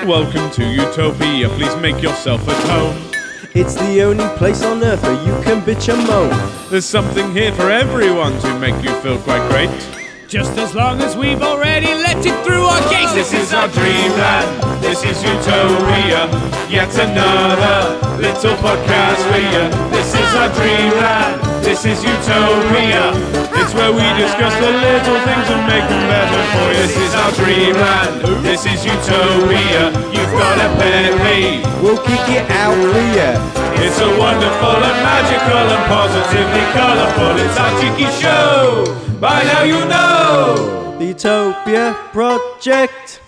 Welcome to Utopia, please make yourself at home. It's the only place on earth where you can bitch and moan. There's something here for everyone to make you feel quite great. Just as long as we've already let it through our gates. This is our dreamland, this is Utopia. Yet another little podcast for you. This is our dreamland, this is Utopia. It's where we discuss the little things and make them better for you. This is our dreamland, this is Utopia. You've got a pet peeve, We'll kick it out for you. it's so wonderful and magical and positively colourful. It's our cheeky show, by now you know. The Utopia Project.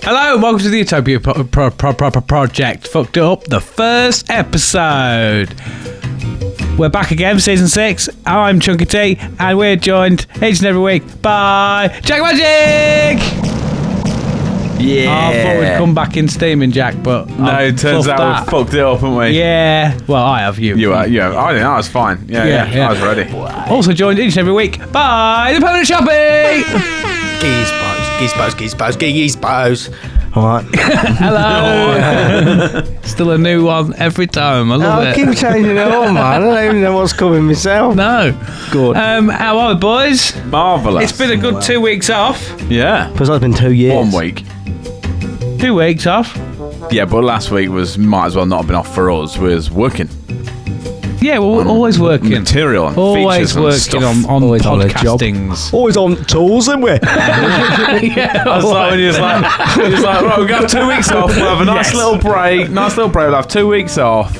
Hello and welcome to the Utopia Project. Fucked up the first episode. We're back again for season 6. I'm Chunky T, and we're joined each and every week by Jack Magic. Yeah. I thought we'd come back in steaming, Jack, but No, it turns out we fucked it up, haven't we? Yeah, well, I have you. You are, yeah. I think that was fine. Yeah, I was ready. Also joined each and every week by the Permanent Shopping. Geezebos. Alright. Hello. Still a new one every time. I love I it. keep changing it on, man. I don't even know what's coming myself. No. Good. How are we, boys? Marvellous. It's been a good 2 weeks off. Yeah. Because it's been 2 years. 1 week. 2 weeks off. Yeah, but last week might as well not have been off for us. We was working. Yeah, we're always working. Material and Always features and working stuff. on Always on a job. podcastings. Always on tools, isn't we? Yeah, That's like when he was like, right, we've got 2 weeks off. We'll have a nice little break. We'll have 2 weeks off.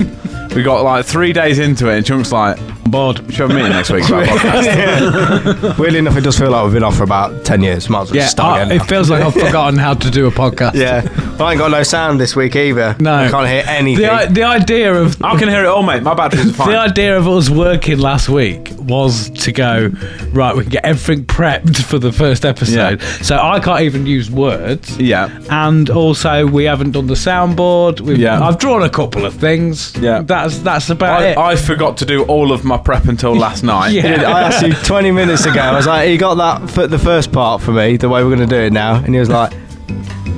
We got like 3 days into it, and Chunk's like, bored. should we have a meeting next week about a podcast? Weirdly enough, it does feel like we've been off for about 10 years. Might as well Yeah, just start again. it feels like I've forgotten how to do a podcast. Yeah. But I ain't got no sound this week either. No. I can't hear anything. The idea of I can hear it all, mate. My batteries are fine. the idea of us working last week was to go, right, we can get everything prepped for the first episode. Yeah. So I can't even use words. Yeah. And also we haven't done the soundboard. I've drawn a couple of things. Yeah. That's about it. I forgot to do all of my prep until last night. Yeah. I asked you 20 minutes ago. I was like, you got that for the first part for me, the way we're going to do it now? And he was like,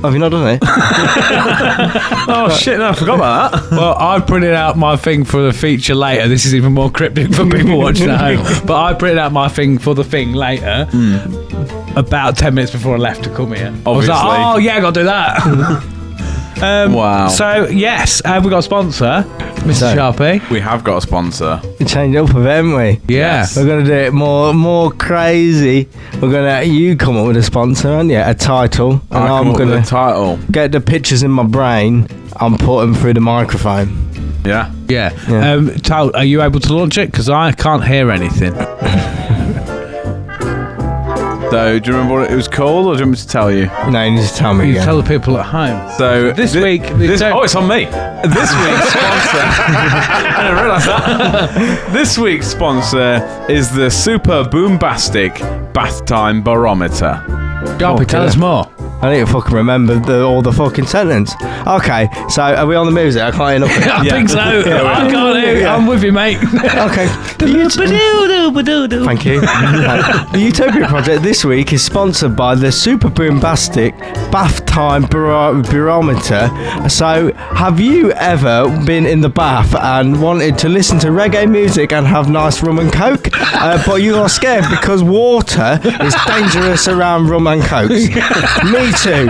have you not done it? Oh, shit, no, I forgot about that. Well, I printed out my thing for the feature later. This is even more cryptic for people watching at home. But I printed out my thing for the thing later, about 10 minutes before I left to come here. I was like, Obviously. oh, yeah, I got to do that. Wow. So, yes, have we got a sponsor, Mr. Sharpie? We have got a sponsor. We changed it up a bit, haven't we? Yeah. We're going to do it more crazy. We're going to, you come up with a sponsor, aren't you? A title. And I'm I'm going going to to title. get the pictures in my brain and put them through the microphone. Yeah. Yeah. Yeah. Tal, are you able to launch it? Because I can't hear anything. So, do you remember what it was called, or do you want me to tell you? No, you need to tell me You again. tell the people at home. So This thi- week, it's on me. This week's sponsor. I didn't realise that. This week's sponsor is the Super Boombastic Bath Time Barometer. Sharpie, tell us more. I need to fucking remember all the fucking sentence. Okay, so are we on the music? I can't hear nothing. I think so. I can't hear. Yeah. I'm with you, mate. Okay. Thank you. The Utopia Project this week is sponsored by the Super Boombastic Bath Time Barometer. So, have you ever been in the bath and wanted to listen to reggae music and have nice rum and coke, but you are scared because water is dangerous around rum and coke? Me too.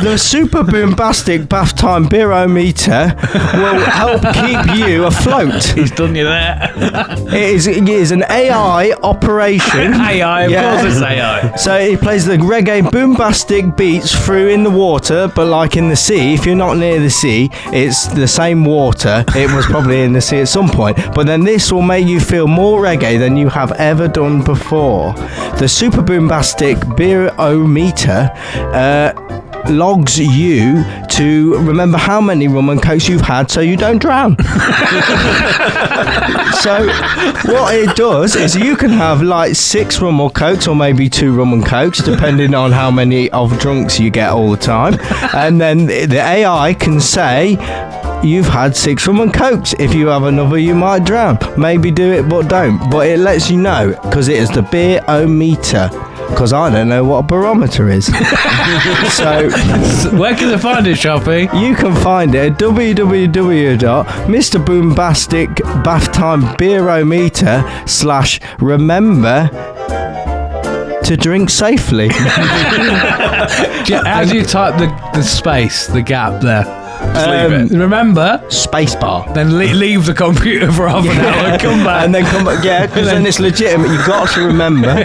The Super Boombastic Bath Time Barometer will help keep you afloat. He's done you there. It is an AI operation. AI, of course it's AI. So it plays the reggae boombastic beats through in the water, but like in the sea, if you're not near the sea, it's the same water. It was probably in the sea at some point. But then this will make you feel more reggae than you have ever done before. The Super Boombastic Barometer logs you to remember how many rum and cokes you've had so you don't drown. So what it does is you can have like 6 rum or cokes or maybe 2 rum and cokes depending on how many of drunks you get all the time, and then the AI can say you've had 6 rum and cokes. If you have another, you might drown. Maybe do it, but don't. But it lets you know, because it is the beer-o-meter. Because I don't know what a barometer is. So, where can they find it, Sharpie? you can find it at www.mrboombastic/remember to drink safely. How do you type the space, the gap there? Just leave it. Remember, Spacebar. then leave the computer for half an hour and come back. And then come back, yeah, because then it's legitimate. You got to remember,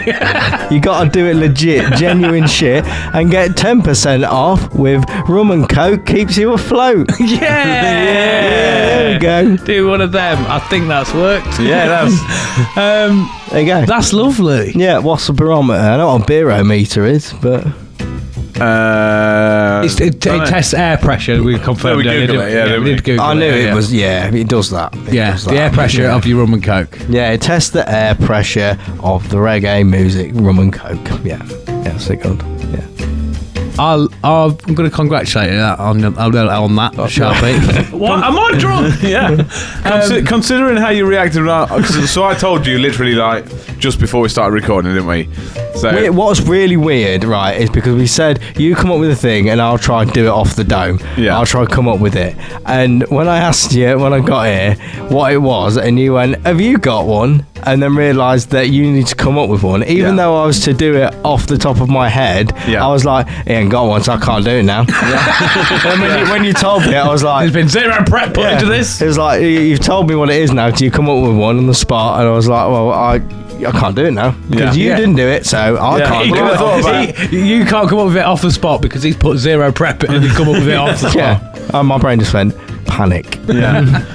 you got to do it legit, genuine shit, and get 10% off with rum and coke. Keeps you afloat. Yeah. There we go. Do one of them. I think that's worked. Yeah, that's. There you go. That's lovely. Yeah, what's the barometer? I know what a beer-o-meter is, but It tests air pressure. We confirmed we it. Googled it, yeah, we did Google I knew it. it was. Yeah, it does that. It does The that. air pressure Yeah. of your rum and coke. Yeah, it tests the air pressure of the reggae music, rum and coke. Yeah, so good. Yeah. I'm going to congratulate you on that, Sharpie. What? Am I drunk? Yeah. Considering how you reacted, so I told you literally like just before we started recording, didn't we? So What's really weird, right, is because we said you come up with a thing and I'll try and do it off the dome. Yeah. I'll try and come up with it. And when I asked you when I got here what it was, and you went, "Have you got one?" and then realised that you need to come up with one, even though I was to do it off the top of my head, I was like, "He ain't got one, so I can't do it now." And when you told me, I was like, There's been zero prep put into this. It was like, you've told me what it is now. Do you come up with one on the spot? And I was like, well, I can't do it now because you didn't do it, so I can't. He do could've it. thought about you can't come up with it off the spot because he's put zero prep and he come up with it off the spot. Yeah, my brain just went panic. yeah.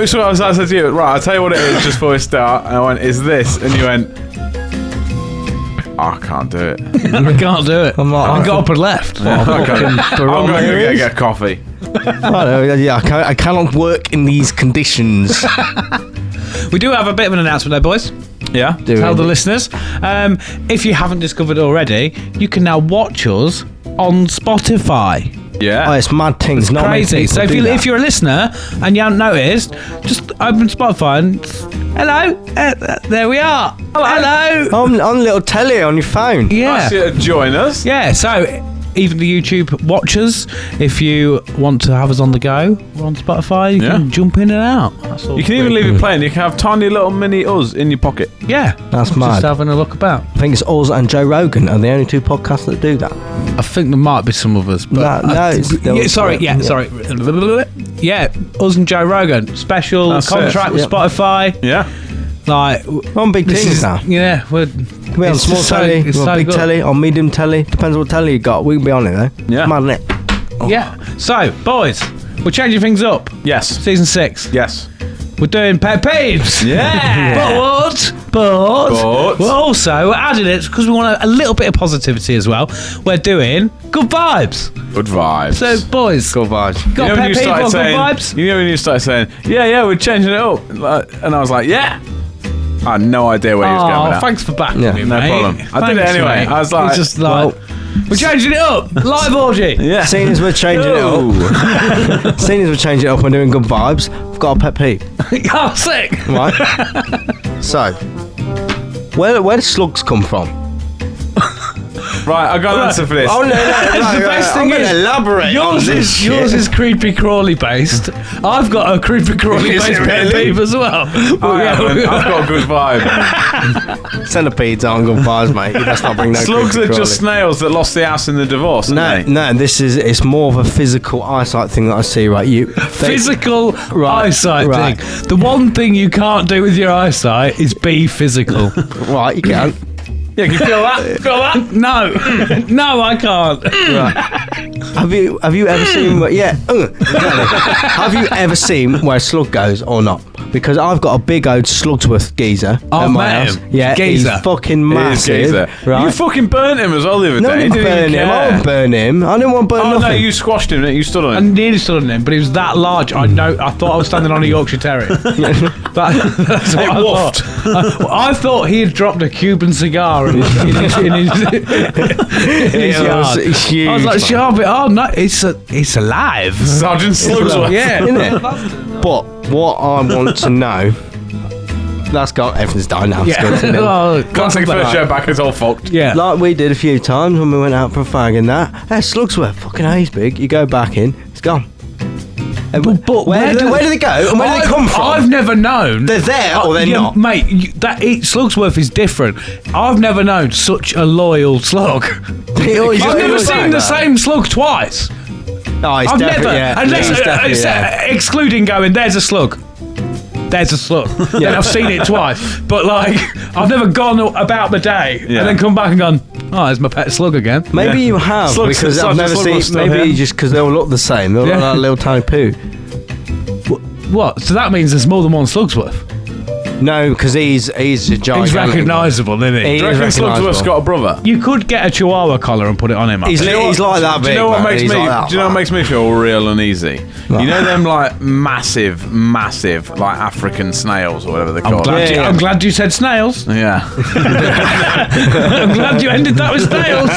So I said to you, right, I'll tell you what it is just before we start. And I went, "Is this?" And you went, "I can't do it. I can't do it. I'm like, I got up and left. I'm going to barometer get coffee." I cannot work in these conditions. We do have a bit of an announcement though, boys. Yeah. Tell the listeners. If you haven't discovered already, you can now watch us on Spotify. Yeah. Oh, it's mad things. Not many Crazy. people So do that. if you're a listener and you haven't noticed, just open Spotify and hello, there we are. Hello. on little telly on your phone. Yeah. Nice you to join us. Yeah. So even the YouTube watchers, if you want to have us on the go, we're on Spotify. You can jump in and out. That's all You can even leave it playing. You can have tiny little mini us in your pocket. Yeah. That's Just mad. having a look about. I think it's us and Joe Rogan are the only 2 podcasts that do that. I think there might be some others. But sorry. Yeah, us and Joe Rogan. Special That's contract it. with Yep. Spotify. Yeah. Like, We're on big this things is, now. yeah, we're We're on it's small just so- telly, it's we're so on big good. telly, on medium telly. Depends what telly you got. We can be on it though. Yeah. Mad, innit? Yeah. So, boys, we're changing things up. Yes. Season 6. Yes. We're doing Pet Peeves. Yeah. But But- we're also adding it because we want a little bit of positivity as well. We're doing good vibes. Good vibes. So, boys, Good vibes. got a pet peeve or good vibes? You know when you started saying, yeah, we're changing it up, and I was like, yeah. I had no idea where you was going with that. Thanks for backing Yeah, me, no mate. problem. I did it Thanks, anyway. mate. I was like, It's just like, we're changing it up. Live orgy. Yeah. Seeing as we're changing it up, seeing as we're changing it up, we're doing good vibes. I've got a pet peeve, Oh, sick. right? So, where do slugs come from? Right, I got an answer for this. Oh no! The best thing is, elaborate. yours is creepy crawly based. I've got a creepy crawly Is it based pet really? peeve as well. I've got a good vibe. Centipedes aren't good vibes, mate. Let's not bring no. Slugs creepy are just crawly. snails that lost the house in the divorce. No, it's more of a physical eyesight thing that I see. Right, Physical Right, eyesight right. thing. The one thing you can't do with your eyesight is be physical. Right, you can't. Yeah, can you feel that? Feel that? No, no, I can't. Right. Have you ever seen? Have you ever seen where a slug goes or not? because I've got a big old Slugsworth geezer I've at my met house. him. Yeah, Geezer. he's fucking He is massive. geezer. Right? You fucking burnt him as well the other no, day. I You didn't didn't burn even him. I care. didn't burn him. I didn't want to burn Oh no, nothing. you squashed him, didn't you? You stood on I him. nearly stood on him, but he was that large. I thought I was standing on a Yorkshire Terrier. That's what I woofed. thought. I thought he had dropped a Cuban cigar in his yard. huge. I was like, Sharpie, oh no, it's alive. Sergeant Slugsworth. Yeah. Isn't it? But what I want to know, that's got everything's died now. It's good, isn't it? Oh, Can't take the first show back, it's all fucked. yeah. Like we did a few times when we went out for a fag and that. Hey, Slugsworth, fucking he's big. You go back in, it's gone. But where do they go? And where do they come from? I've never known. They're there or they're yeah, not. Mate, Slugsworth is different. I've never known such a loyal slug. I've never seen the same slug twice. Oh, he's I've definitely, never, yeah. unless he's definitely there. excluding going, there's a slug. There's a slug. Then I've seen it twice. But like, I've never gone about the day Yeah. and then come back and gone, oh, there's my pet slug again. Maybe you have, Slugs- because I've Sergeant never Slugworth's seen. still Maybe here. just because they all look the same. They all Yeah. look like a little tiny poo. What? So that means there's more than one Slugsworth. No, because he's a giant. He's recognisable, isn't he? He Do you reckon is Slugsworth's recognisable. got a brother? You could get a Chihuahua collar and put it on him. He's like that big. Do you know what man. makes He's me? like that, Do you know what man. makes me feel real uneasy? What? You know them like massive, like African snails or whatever they're I'm called. glad, Yeah, yeah. I'm glad you said snails. Yeah. I'm glad you ended that with snails.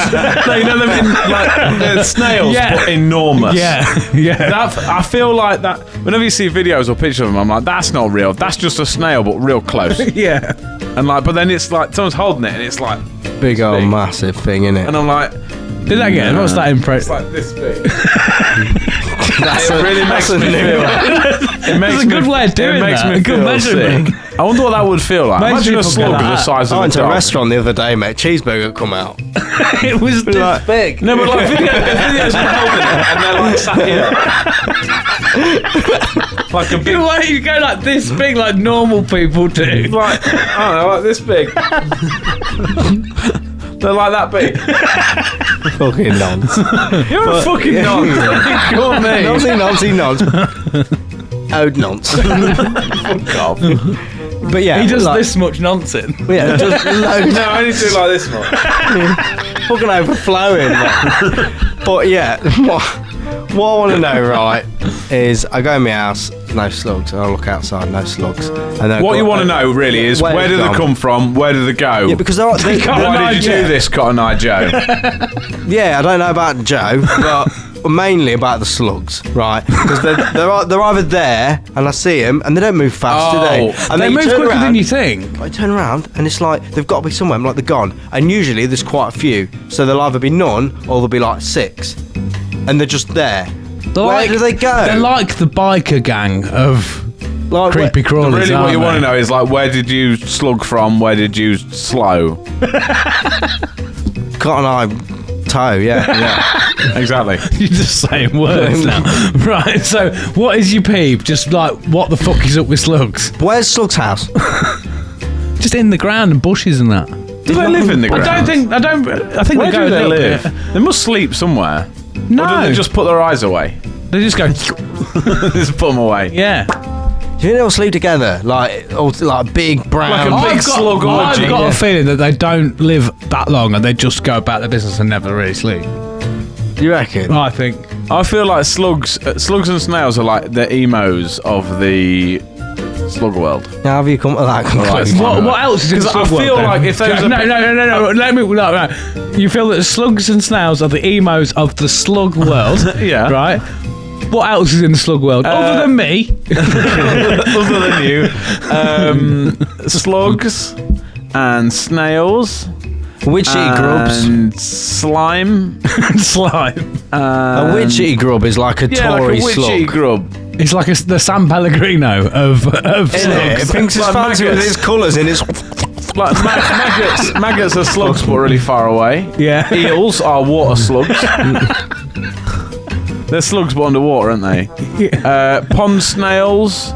No, you know them in, like they're snails, Yeah. but enormous. Yeah, yeah. That, I feel like that. Whenever you see videos or pictures of them, I'm like, that's not real. That's just a snail, but real close. Yeah. And like, but then it's like someone's holding it, and it's like, Big old big. massive thing, innit? and I'm like, Did that again? What's that it's impression? like this big. That's It really makes a me new feel. one. It makes a good way of doing It makes that. me A good feel measurement. sick. I wonder what that would feel like. Most Imagine a people slug go the like size I of a went to a dog. restaurant the other day, mate. Cheeseburger come out. It was this Like- big. No, but like videos of them holding it, and they're like sat here. Like a big, Why do you go like this big, like normal people do? like, I don't know, like this big. They're like that big. Fucking nonce. You're a fucking nonce. Call me. Noncy nonce. Ode nonce. Fuck off. But yeah, He does like, this much nonsense. Yeah, just loads. No, I only do like this much. Fucking overflowing. Man. But yeah, what I want to know, right, is I go in my house, no slugs. I look outside, no slugs. And then What you want to know really is Where where they've did they gone. come from? Where did they go? Yeah, because they're, Why did you yeah. do this, Cotton Eye Joe? Yeah, I don't know about Joe, but mainly about the slugs, right? Because they're either there and I see them and they don't move fast, do they? And They then move you turn quicker around, than you think. I turn around and it's like they've got to be somewhere. I'm like, they're gone. And usually there's quite a few, so there'll either be none or there'll be like 6, and they're just there. Where do they go? They're like the biker gang of Like, creepy crawlers. Really, what aren't you want to they? know is like, where did you slug from? Where did you slow? Cotton Eye toe, yeah. Exactly. You're just saying words now. Right, so what is your peeve? Just like, what the fuck is up with slugs? Where's Slug's house? Just in the ground and bushes and that. Do they live in the ground? I think Where they go do a they little live? bit. They must sleep somewhere. No, Or do they just put their eyes away? they just go. Just put them away. Yeah. Do you think they'll sleep together? Like big brown. Like a big slug orgy. I've got Yeah. a feeling that they don't live that long and they just go about their business and never really sleep. You reckon? I think. I feel like slugs and snails are like the emos of the slug world. Now have you come to that conclusion? What else is in the 'Cause I slug feel world, like then? if there was a no, bit- no. Let me. No. You feel that slugs and snails are the emos of the slug world, Yeah. right? What else is in the slug world other than me? Other than you, slugs and snails Witchy grubs. and slime. Slime. A witchy grub is like a Yeah, Tory like a witchy slug. grub. It's like the San Pellegrino of Isn't it? It slugs. thinks it's Like fancy with maggots. its colours and its. Like maggots. Maggots are slugs, but really far away. Yeah. Eels are water slugs. They're slugs, but underwater, aren't they? Pond snails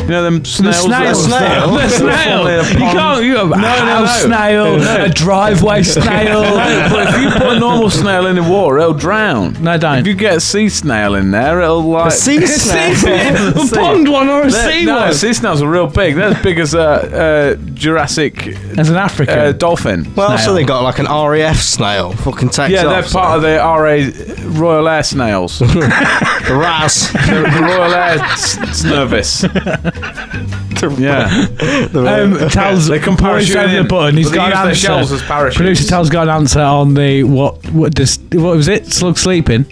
You know them snails? The snail. You can't. You have a house snail, a driveway snail. But if you put a normal snail in the water, it'll drown. No, don't. If you get a sea snail in there, it'll like... A sea snail? A pond one or a sea No, one? sea snails are real big. They're as big as a Jurassic As an African dolphin. Well, snail. so they got like an RAF snail. Fucking takes Yeah, off. they're part of the Royal Air Snails. the RAS. the Royal Air Service. Yeah. Tal's They can parachute over the in. button. He's But they got use an their answer. shells as parachutes. Producer Tal's got an answer on the what was it? Slug sleeping.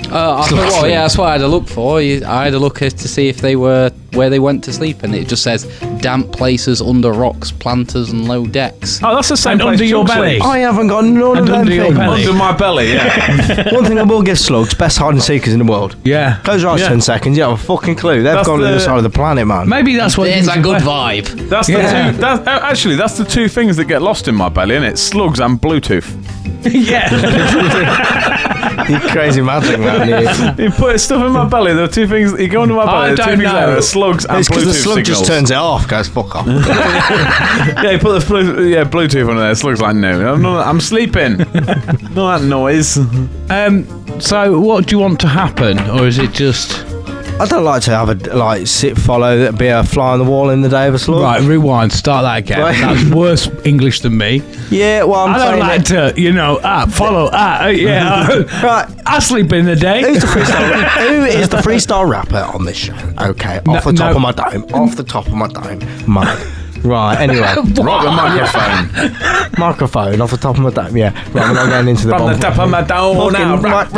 I thought, well, yeah, that's what I had to look for. I had to look to see if they were where they went to sleep, and it just says damp places under rocks, planters, and low decks. Oh, that's the same And place under your Chunk belly. sleeps. I haven't got none And of them under your things. belly. Under my belly, yeah. One thing I will give slugs, best hide and seekers in the world. Yeah. Close your eyes Yeah. 10 seconds, you have a fucking clue. They've That's gone to the the- other side of the planet, man. Maybe that's what. There's gives a good away. vibe. That's Yeah. the two. Actually, that's the two things that get lost in my belly, innit? Slugs and Bluetooth. Yeah. You crazy magic, man. You put stuff in my belly. There are two things. You go into my belly. I There are two don't things there. know. There are slugs and It's because Bluetooth the slug signals. just turns it off, goes, fuck off. Yeah, you put the Bluetooth on there. Slugs like no. I'm sleeping. Not that noise. So, what do you want to happen, or is it just I don't like to have follow that be a fly on the wall in the day of a slug. right? Rewind. Start that again. Right. That's worse English than me. Yeah, well, I'm I don't saying like to, follow. Right. I sleep in the day. Who is the freestyle rapper on this show? Okay, off the top of my dome. Off the top of my dome. Mike. Right, anyway. Rock the microphone. Microphone off the top of my dome, yeah. Right, we're not going into the From the bomb. top of my dome now. Rock the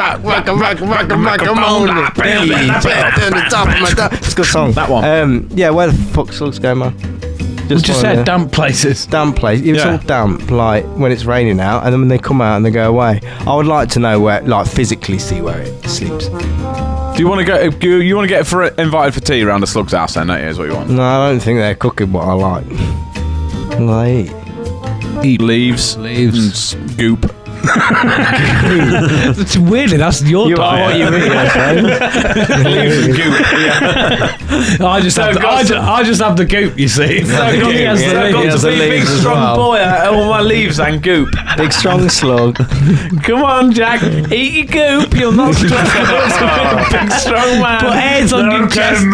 top of my dome. It's a good song. That one. Yeah, where the fuck slugs go, man? We just one said there. damp places. Damp place. It's Yeah. all damp, like when it's raining out, and then when they come out and they go away. I would like to know where, like, physically see where it sleeps. Do you want to go? You want to get invited for tea around a slug's house? Then, don't you? Is what you want? No, I don't think they're cooking what I like. Like, Eat leaves and goop. It's weirdly that's your you are diet. what you eat, I suppose. Leaves and goop. Yeah. I just have the goop. You see. So I've got, He has the to be a big leaves as strong well. boy. I all my leaves and goop. Big strong slug. Come on, Jack. Eat your goop. You'll not stress a big strong man. Put heads on your chest.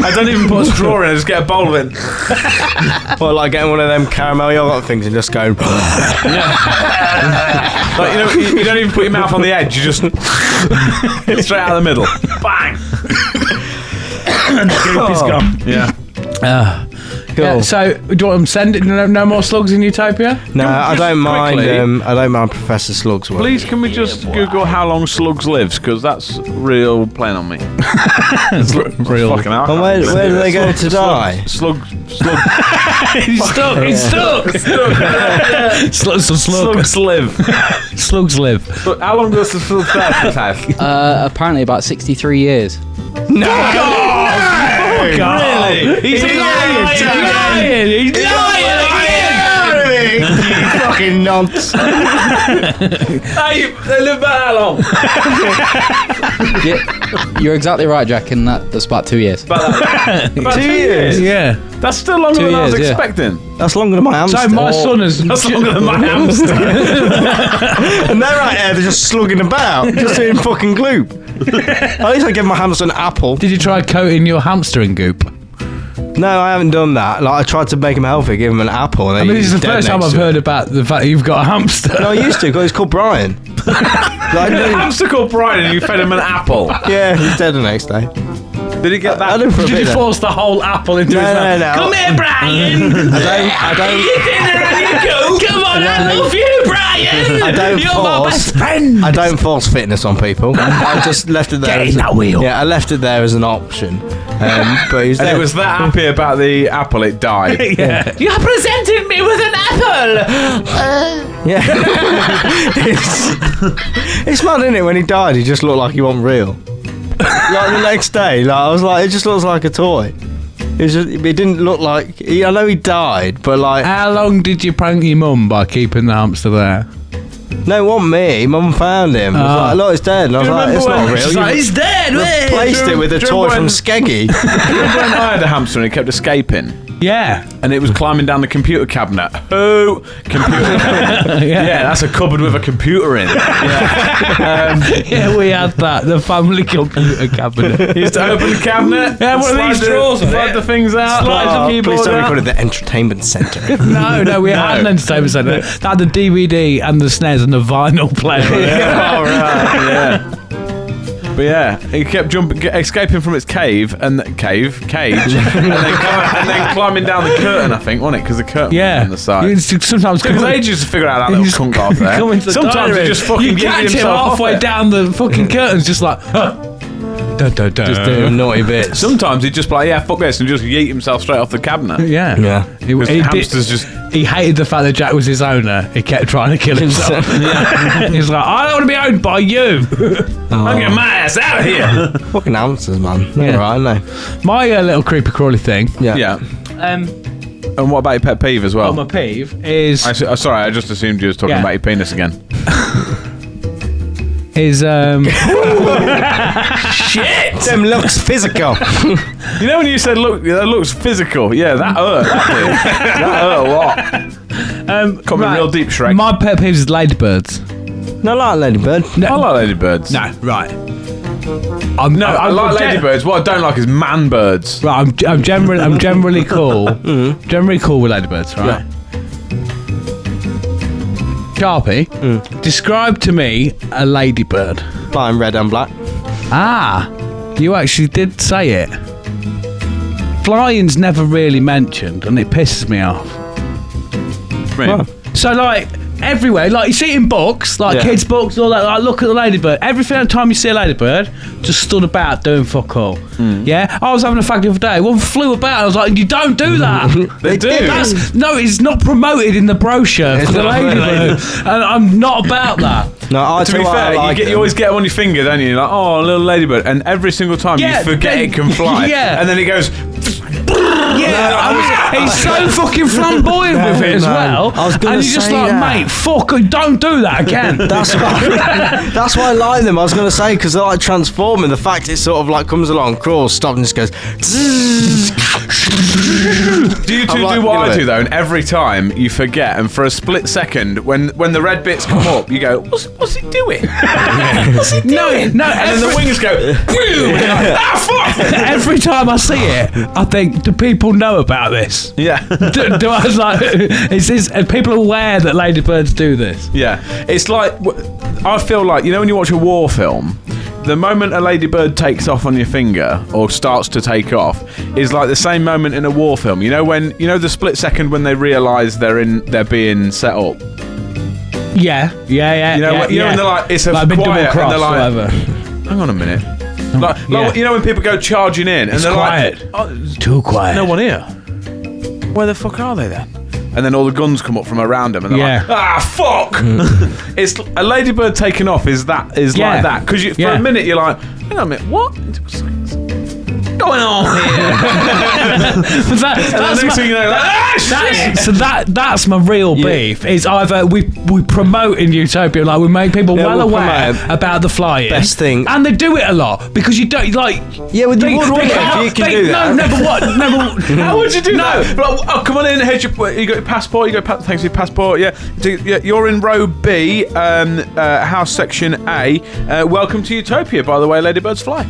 I don't even put a straw in. I just get a bowl of it. Or like getting one of them caramel yogurt things and just going. Like, you don't even put your mouth on the edge. You just straight out of the middle. Bang. Goop is gone. Yeah. Cool. Yeah, so, do you want them send it? No more slugs in Utopia? No, I don't mind. quickly- I don't mind Professor Slug's work. Please, can we just Google how long slugs lives? Because that's real playing on me. Real. Fucking hell. And where do they go to die? Slug. He's stuck. He's stuck. Slugs live. Slugs live. But how long does the slug have? Apparently about 63 years. No! Really? He's lying. He's lying. He's lying again. You fucking nonce. Hey, they live about how long? Yeah, you're exactly right, Jack, and that's about 2 years. About 2 years. Yeah. That's still longer 2 than I was years, yeah. expecting. That's longer than my hamster. So my son has. That's longer than my hamster. And they're right there, they're just slugging about, just doing fucking gloop. At least I give my hamster an apple. Did you try coating your hamster in goop? No, I haven't done that. Like, I tried to make him healthy, give him an apple. And I mean, this is the first time I've heard about the fact that you've got a hamster. No, I used to, because he's called Brian. Like, A hamster called Brian and you fed him an apple. yeah, he's dead the next day. Did he get I that? did for a Did bit you there. force the whole apple into his mouth? No. Come here, Brian. I don't. Eat your dinner and you go. Come on, I love you, Brian. I don't You're my force. best friend. I don't force fitness on people. I just left it there. Get in that wheel. Yeah, I left it there as an option. But he's And dead. it was that happy about the apple, it died. Yeah. You presented me with an apple. Yeah. it's mad, isn't it? When he died, he just looked like he wasn't real. Like the next day, like I was like, it just looks like a toy. It didn't look like. I know he died, but like How long did you prank your mum by keeping the hamster there? No, it wasn't me. Mum found him. I was like, look, it's dead. And I was like, it's not real. She's You like, it's dead. replaced it with a toy from Skeggy. Do you remember when I had a hamster and it kept escaping? Yeah. And it was climbing down the computer cabinet. Oh, computer cabinet. Yeah, that's a cupboard with a computer in. Yeah, we had that. The family computer cabinet. You used to open the cabinet. Yeah, one of these drawers. Slide the things out. Slide the keyboard Please don't out. call it the entertainment centre. No, we had an entertainment centre. That had the DVD and the SNES and the vinyl player. Oh, right, yeah. But yeah, it kept escaping from its cage, and then climbing down the curtain, I think, wasn't it? Because the curtain was on the side. Sometimes it took us ages to figure out that little cunt off there. Sometimes you just fucking you catch him halfway down the fucking curtains, just like, Just doing naughty bits. Sometimes he'd just be like, yeah, fuck this, and just yeet himself straight off the cabinet. Yeah. He hated the fact that Jack was his owner. He kept trying to kill himself. He's like, I don't want to be owned by you. I'm getting my ass out of here. Fucking hamsters, man. They're right, aren't they? My little creepy crawly thing. Yeah. And what about your pet peeve as well? My peeve is... Sorry, I just assumed you was talking about your penis again. Is Shit! Them looks physical. You know when you said, look, that looks physical? Yeah, that hurt. That hurt a lot. Got me real deep, Shrek. My pet peeve is ladybirds. No, I like ladybird. No. I like ladybirds. No, right. I like ladybirds. What I don't like is man birds. Right, I'm generally cool. Generally cool with ladybirds, right? Yeah. Sharpie, describe to me a ladybird. Flying red and black. Ah, you actually did say it. Flying's never really mentioned, and it pisses me off. Really? So, like, everywhere, like you see it in books, like kids' books, all that. Like, look at the ladybird. Every time you see a ladybird, just stood about doing fuck all. Yeah, I was having a fag the other day. One flew about. I was like, you don't do that. They do. No, it's not promoted in the brochure for the ladybird, and I'm not about that. No, to be fair, you always get them on your finger, don't you? You're like, oh, a little ladybird, and every single time you forget it can fly. Yeah. And then it goes. He's so fucking flamboyant with it as well. I was gonna and you're just say like, that. mate, fuck, don't do that again. That's why I like them. I was going to say, because they're like transforming. The fact it sort of like comes along, crawls, stops, and just goes. Do you two do what I do though? And every time you forget, and for a split second, when the red bits come up, you go, "What's he doing? What's he doing?" No, and then the wings go. And you're like, fuck! Every time I see it, I think, do people know about this? Yeah. do I was like, are people aware that ladybirds do this? Yeah. It's like, I feel like, you know when you watch a war film, the moment a ladybird takes off on your finger or starts to take off is like the same moment in a war film. You know the split second when they realise they're being set up. Yeah. You know when they're like, it's a like quiet, double cross, and they're like, whatever. hang on a minute. Like, you know when people go charging in and It's they're quiet. like, Too quiet. no one here. Where the fuck are they then? And then all the guns come up from around them, and they're like, fuck! It's a ladybird taking off is like that, because for a minute you're like, hang on a minute, what? Going on here? That's my real beef. Is either we promote in Utopia, like we make people well aware about the flying, best thing, and they do it a lot because you don't like. Yeah, well, you would if you can do that. No, but what? No, how would you do that? But, come on in. Here's you got your passport. Thanks for your passport. Yeah, you're in row B, house section A. Welcome to Utopia. By the way, ladybirds fly.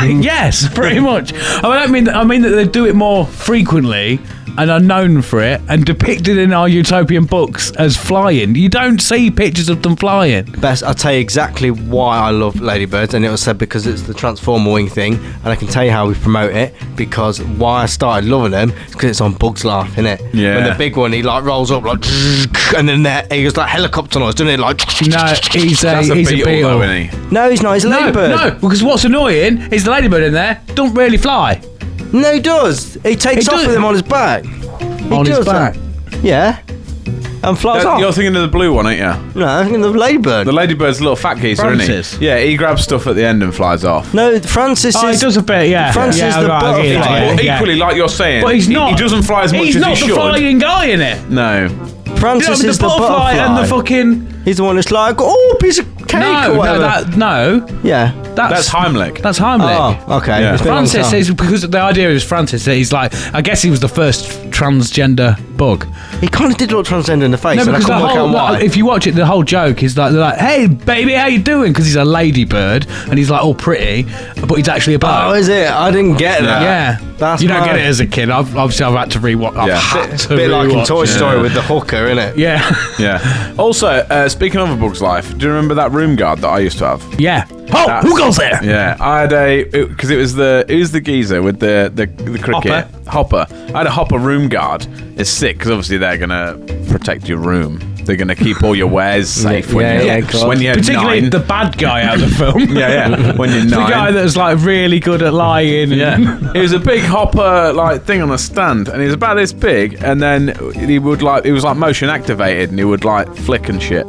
Yes, pretty much. I mean that they do it more frequently and are known for it and depicted in our utopian books as flying. You don't see pictures of them flying. Best, I'll tell you exactly why I love ladybirds, and it was said because it's the transformer wing thing, and I can tell you how we promote it, because why I started loving them is because it's on Bugs Life, innit? Yeah. When the big one, he like rolls up like, and then he goes like helicopter noise, doesn't it? Like, no, he's a beetle. Though, isn't he? No, he's not. He's a ladybird. No, because what's annoying is the ladybird in there don't really fly. No, he does. He takes off with him on his back. On his back? Yeah. And flies off. You're thinking of the blue one, ain't you? No, I'm thinking of the ladybird. The ladybird's a little fat geezer, Francis. isn't he? Yeah, he grabs stuff at the end and flies off. No, Francis is... Oh, he does a bit, yeah. Francis is the butterfly. Well, equally, like you're saying, but he's not. He doesn't fly as much as he should. He's not the flying guy in it. No. Francis The is the butterfly butterfly. and the fucking... He's the one that's like, oh, piece of cake or whatever. Yeah. That's Heimlich. That's Heimlich. Oh, okay. Yeah. It's been a long Francis time. is because the idea is Francis that he's like, I guess he was the first transgender bug. He kind of did look transgender in the face, No, and I because couldn't work out why. if you watch it, the whole joke is like, they're like, hey baby, how you doing? Because he's a ladybird and he's like all pretty, but he's actually a bug. Oh, is it? I didn't get that. Yeah. That's you don't get mad. it as a kid. I've had to rewatch. I've had to Bit like in rewatch Toy it. Story with the hooker, innit? Yeah. Yeah. Also, speaking of A Bug's Life, do you remember that room guard that I used to have? Yeah. Oh, who goes there? Yeah, I had because it was the geezer with the cricket Hopper. I had a Hopper room guard. It's sick because obviously they're gonna protect your room. They're gonna keep all your wares safe when you're Particularly 9. the bad guy out of the film. Yeah. When you're 9. The guy that's like really good at lying. Yeah, it was a big Hopper like thing on a stand, and he was about this big, and then he was like motion activated, and he would like flick and shit.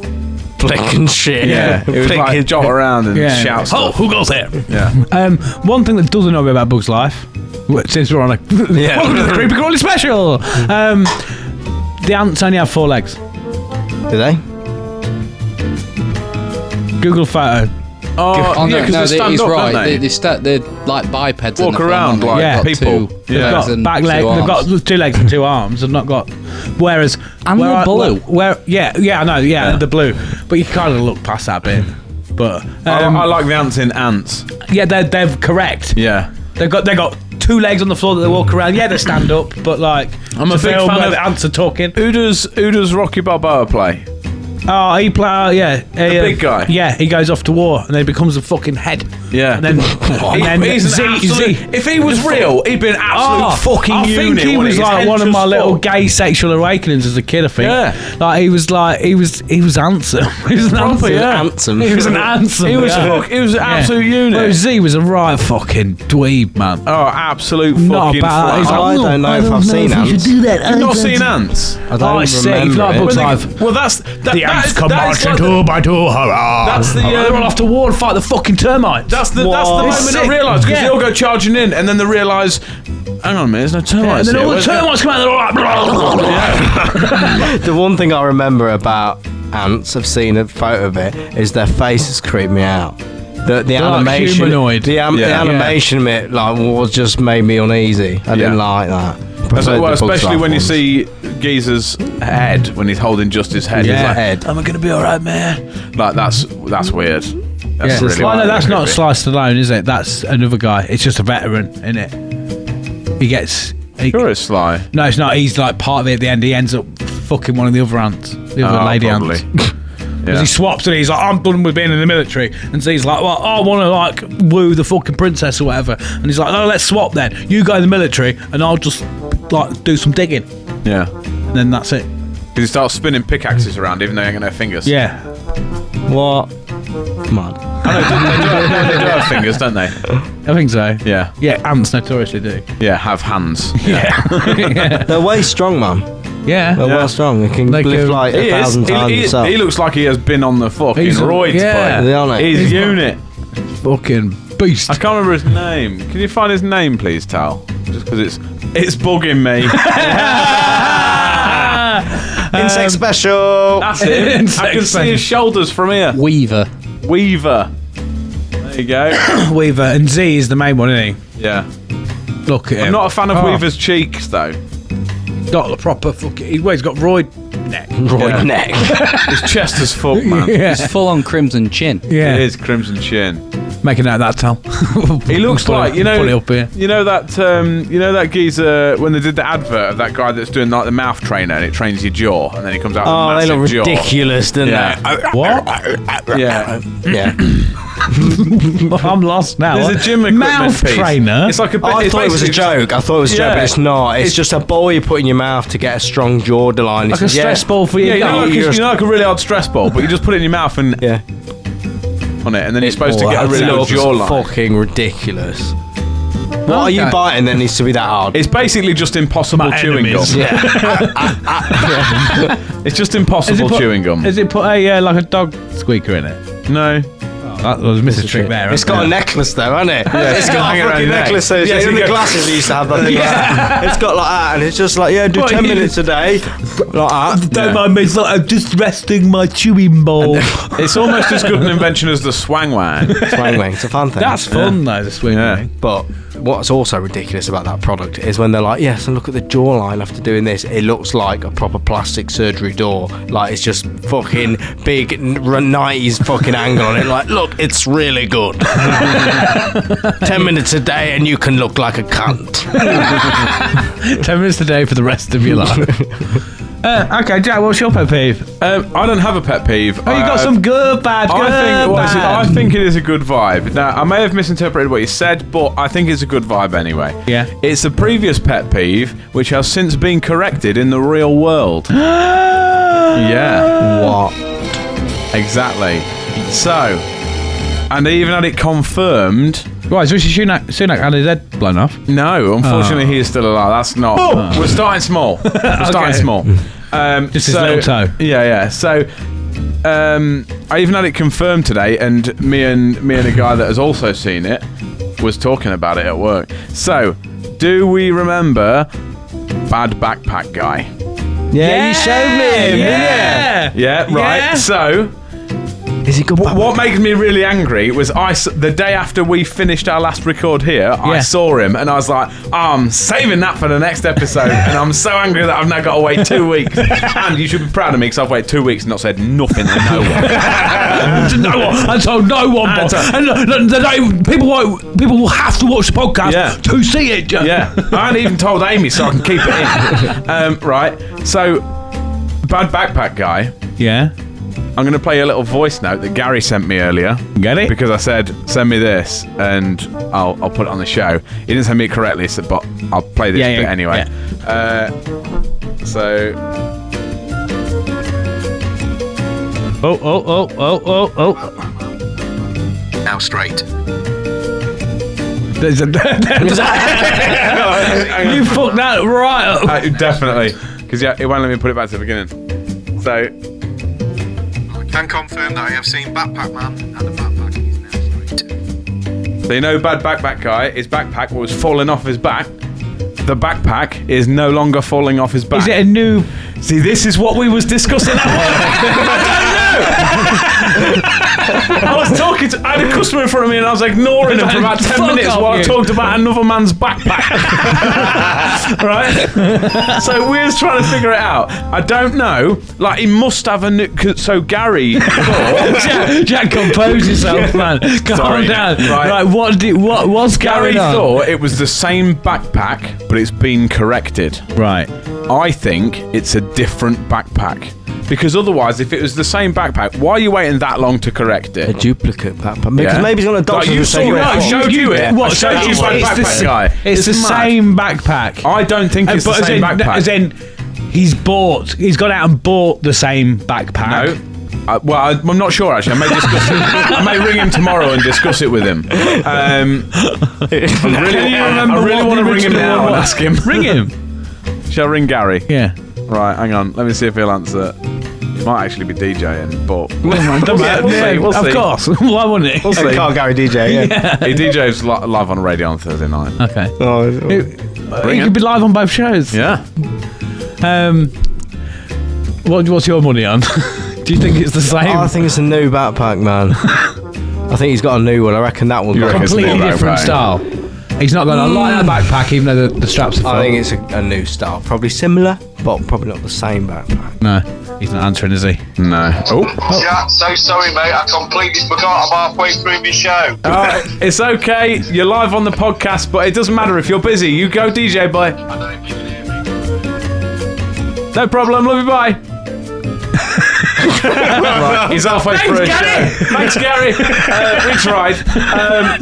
Flicking shit. Yeah, it was like jot around and shout stuff. Who goes there? Yeah. One thing that doesn't know about Bug's Life, since we're on a welcome to the Creepy Crawly special. The ants only have 4 legs. Do they? Google photo. Oh, yeah, because they stand he's up, right. don't they? They're like bipeds. Walk in the around film, like Yeah. people. They've Yeah. got back leg. They've got 2 legs and 2 arms. They've not got. Whereas And where the I- blue. Where I know. Yeah, the blue. But you kind of look past that bit. But I like the ants in Ants. yeah, they're correct. Yeah. They got 2 legs on the floor that they walk around. Yeah, they stand up, but like I'm a it's big film fan where of- the ants are talking. Who does Rocky Balboa play? Oh, he play. Yeah, The big guy. Yeah, he goes off to war and then he becomes a fucking head. Yeah. And then He's an Z. absolute, if he was real, he'd be an absolute fucking I unit. think he wouldn't was His like head one of just my little full. gay sexual awakenings as a kid. I think. Yeah. Like he was handsome. He was an Proper, yeah. Handsome. He was an handsome. He was an absolute unit. Whereas Z was a right fucking dweeb, man. Oh, absolute Not fucking bad. flat. He's like, I don't know if I've seen ants. do that. You've not seen Ants? I don't it's sick. remember Like it. Bug's Life. Well, that's The ants come marching like 2 by 2. Hurrah! That's the, they're all off to war and fight the fucking termites. That's the What? moment It's they sick. realise, because Yeah. they all go charging in, and then they realise, hang on a minute, there's no termites and then here. all the Where's termites come out. They're all like. Blah, blah, blah. The one thing I remember about ants, I've seen a photo of it, is their faces creep me out. The like animation, humanoid. the animation of it, like, was just made me uneasy. I didn't like that. Preferred Well, the Bug's especially Life when you ones. see Geezer's head, when he's holding just his head. Yeah. He's like, Head. am I going to be alright, man? Like, that's weird. That's really Well, no, weird. that's not Sliced Alone, is it? That's another guy. It's just a veteran, isn't it? He gets. Sure it's Sly. No, it's not. He's like part of it at the end. He ends up fucking one of the other ants, the other lady probably. ants. Because he swaps and he's like, I'm done with being in the military. And so he's like, well, I want to like woo the fucking princess or whatever. And he's like, no, let's swap then. You go in the military and I'll just like do some digging. Yeah. And then that's it. Because he starts spinning pickaxes around, even though he ain't got no fingers. Yeah. What? Come on. I know, they do have fingers, don't they? I think so. Yeah. Yeah, ants notoriously do. Yeah, have hands. Yeah. They're way strong, man. Yeah. They're well strong. They can They lift can- like He 1,000 is. times He themselves. looks like he has been on the fucking He's a- roids, yeah. boy. They are, like- He's unit. Fucking beast. I can't remember his name. Can you find his name, please, Tal? Just because it's bugging me. Insect special. That's it. I Insect can see his shoulders from here. Weaver. Weaver. There you go. Weaver and Z is the main one, isn't Yeah. he? Look at him. I'm not a fan of Oh. Weaver's cheeks, though. Got the proper fucking. Well, he's got roid neck. Roy Yeah. neck. His chest is full, man. Yeah. It's full on crimson chin. Yeah. It is crimson chin. Making out that towel. He looks Pull like it up here. you know that geezer when they did the advert of that guy that's doing like the mouth trainer and it trains your jaw and then he comes out Oh, with they a look massive jaw. ridiculous, don't Yeah. What? Yeah. they? Yeah. I'm lost now. There's a gym equipment mouth piece. trainer. It's like a. I it's thought it was a basically- joke. I thought it was a joke, Yeah. but it's not. It's It's- just a ball you put in your mouth to get a strong jawline. like a stress ball for Yeah, your you know, gut. like a really hard stress ball, but you just put it in your mouth and Yeah. on it, and then you're supposed to get a really good looks jawline. fucking ridiculous. What are you Okay. biting that needs to be that hard? It's basically just impossible My chewing enemies. gum. Yeah. It's just impossible chewing gum. Has it put a like a dog squeaker in it? No. That was missing a trick there. It's got a necklace though, hasn't it? Yeah, It's got a fucking necklace. So Yeah, in you the go- glasses they used to have that thing. It's got like that, and it's just like, do 10 minutes a day, like that. Don't mind me, it's like I'm just resting my chewing bowl. It's almost as good an invention as the swang wang. Swang wing, it's a fun thing. That's fun though, the swing Yeah. thing. But what's also ridiculous about that product is when they're like, yes, and look at the jawline after doing this, it looks like a proper plastic surgery door. Like it's just fucking big 90s fucking angle on it. Like, look, it's really good. 10 minutes a day and you can look like a cunt. 10 minutes a day for the rest of your life. Okay, Jack, what's your pet peeve? I don't have a pet peeve. Oh, you got some good, bad, I think it is a good vibe. Now, I may have misinterpreted what you said, but I think it's a good vibe anyway. Yeah. It's a previous pet peeve, which has since been corrected in the real world. Yeah. What? Exactly. So, and they even had it confirmed. Right, is Rishi Sunak had his head blown off? No, unfortunately, he is still alive. That's not. We're starting small. We're starting small. Just his little toe. Yeah. So, I even had it confirmed today, and me and a guy that has also seen it was talking about it at work. So, do we remember Bad Backpack Guy? Yeah, you showed me him. Yeah, right. Yeah. So, Is he good? what made me really angry was the day after we finished our last record here, I Yeah. saw him and I was like, I'm saving that for the next episode, and I'm so angry that I've now got to wait 2 weeks. And you should be proud of me because I've waited 2 weeks and not said nothing to no one. To no one. I told no one. And boss. And people will have to watch the podcast to see it. Yeah, I hadn't even told Amy so I can keep it in. Right, so Bad Backpack Guy. Yeah. I'm going to play a little voice note that Gary sent me earlier. Get it? Because I said, send me this, and I'll put it on the show. He didn't send me it correctly, but I'll play this bit anyway. Yeah. So... Oh. Now straight. You fucked that right up. Definitely. Because it won't let me put it back to the beginning. So... I can confirm that I have seen Backpack Man and the backpack is now straight. So you know Bad Backpack Guy, his backpack was falling off his back. The backpack is no longer falling off his back. Is it a new... See, this is what we was discussing at work. I was talking to... I had a customer in front of me and I was ignoring him for about 10 minutes while I talked about another man's backpack. Right? So we was trying to figure it out. I don't know. Like, he must have a new... So Gary thought... Jack, compose yourself, man. Calm Sorry. down. Right. What's Gary going on? thought it was the same backpack, but it's been corrected. Right. I think it's a different backpack. Because otherwise, if it was the same backpack, why are you waiting that long to correct A it? duplicate backpack. Because maybe he's on a doctor's Like, you saw it. I showed you it. What? I showed you Bad Backpack Guy. It's the mad. same backpack. I don't think it's the But same backpack. As in, he's gone out and bought the same backpack. No. I'm not sure actually. I may discuss it. I may ring him tomorrow and discuss it with him. I really want to ring him now and ask him. Ring him. Shall I ring Gary? Yeah. Right, hang on. Let me see if he'll answer. He might actually be DJing, but Don't matter. we'll see. Of course. Why wouldn't it? We'll see. Can't Gary DJ, He DJs live on the radio on Thursday night. Okay. Bring You it. could be live on both shows. Yeah. What's your money on? Do you think it's the same? I think it's a new backpack, man. I think he's got a new one. I reckon that one. You reckon it's Completely new different backpack? style. He's not going to like that backpack, even though the straps are full. I think it's a new style. Probably similar, but probably not the same backpack. No, he's not answering, is he? No. Oh. Yeah, so sorry, mate. I completely forgot. I'm halfway through my show. It's okay. You're live on the podcast, but it doesn't matter if you're busy. You go, DJ, boy. I don't know if you can hear me. No problem. Love you. Bye. Right, he's halfway through his show. Thanks, Gary. We tried.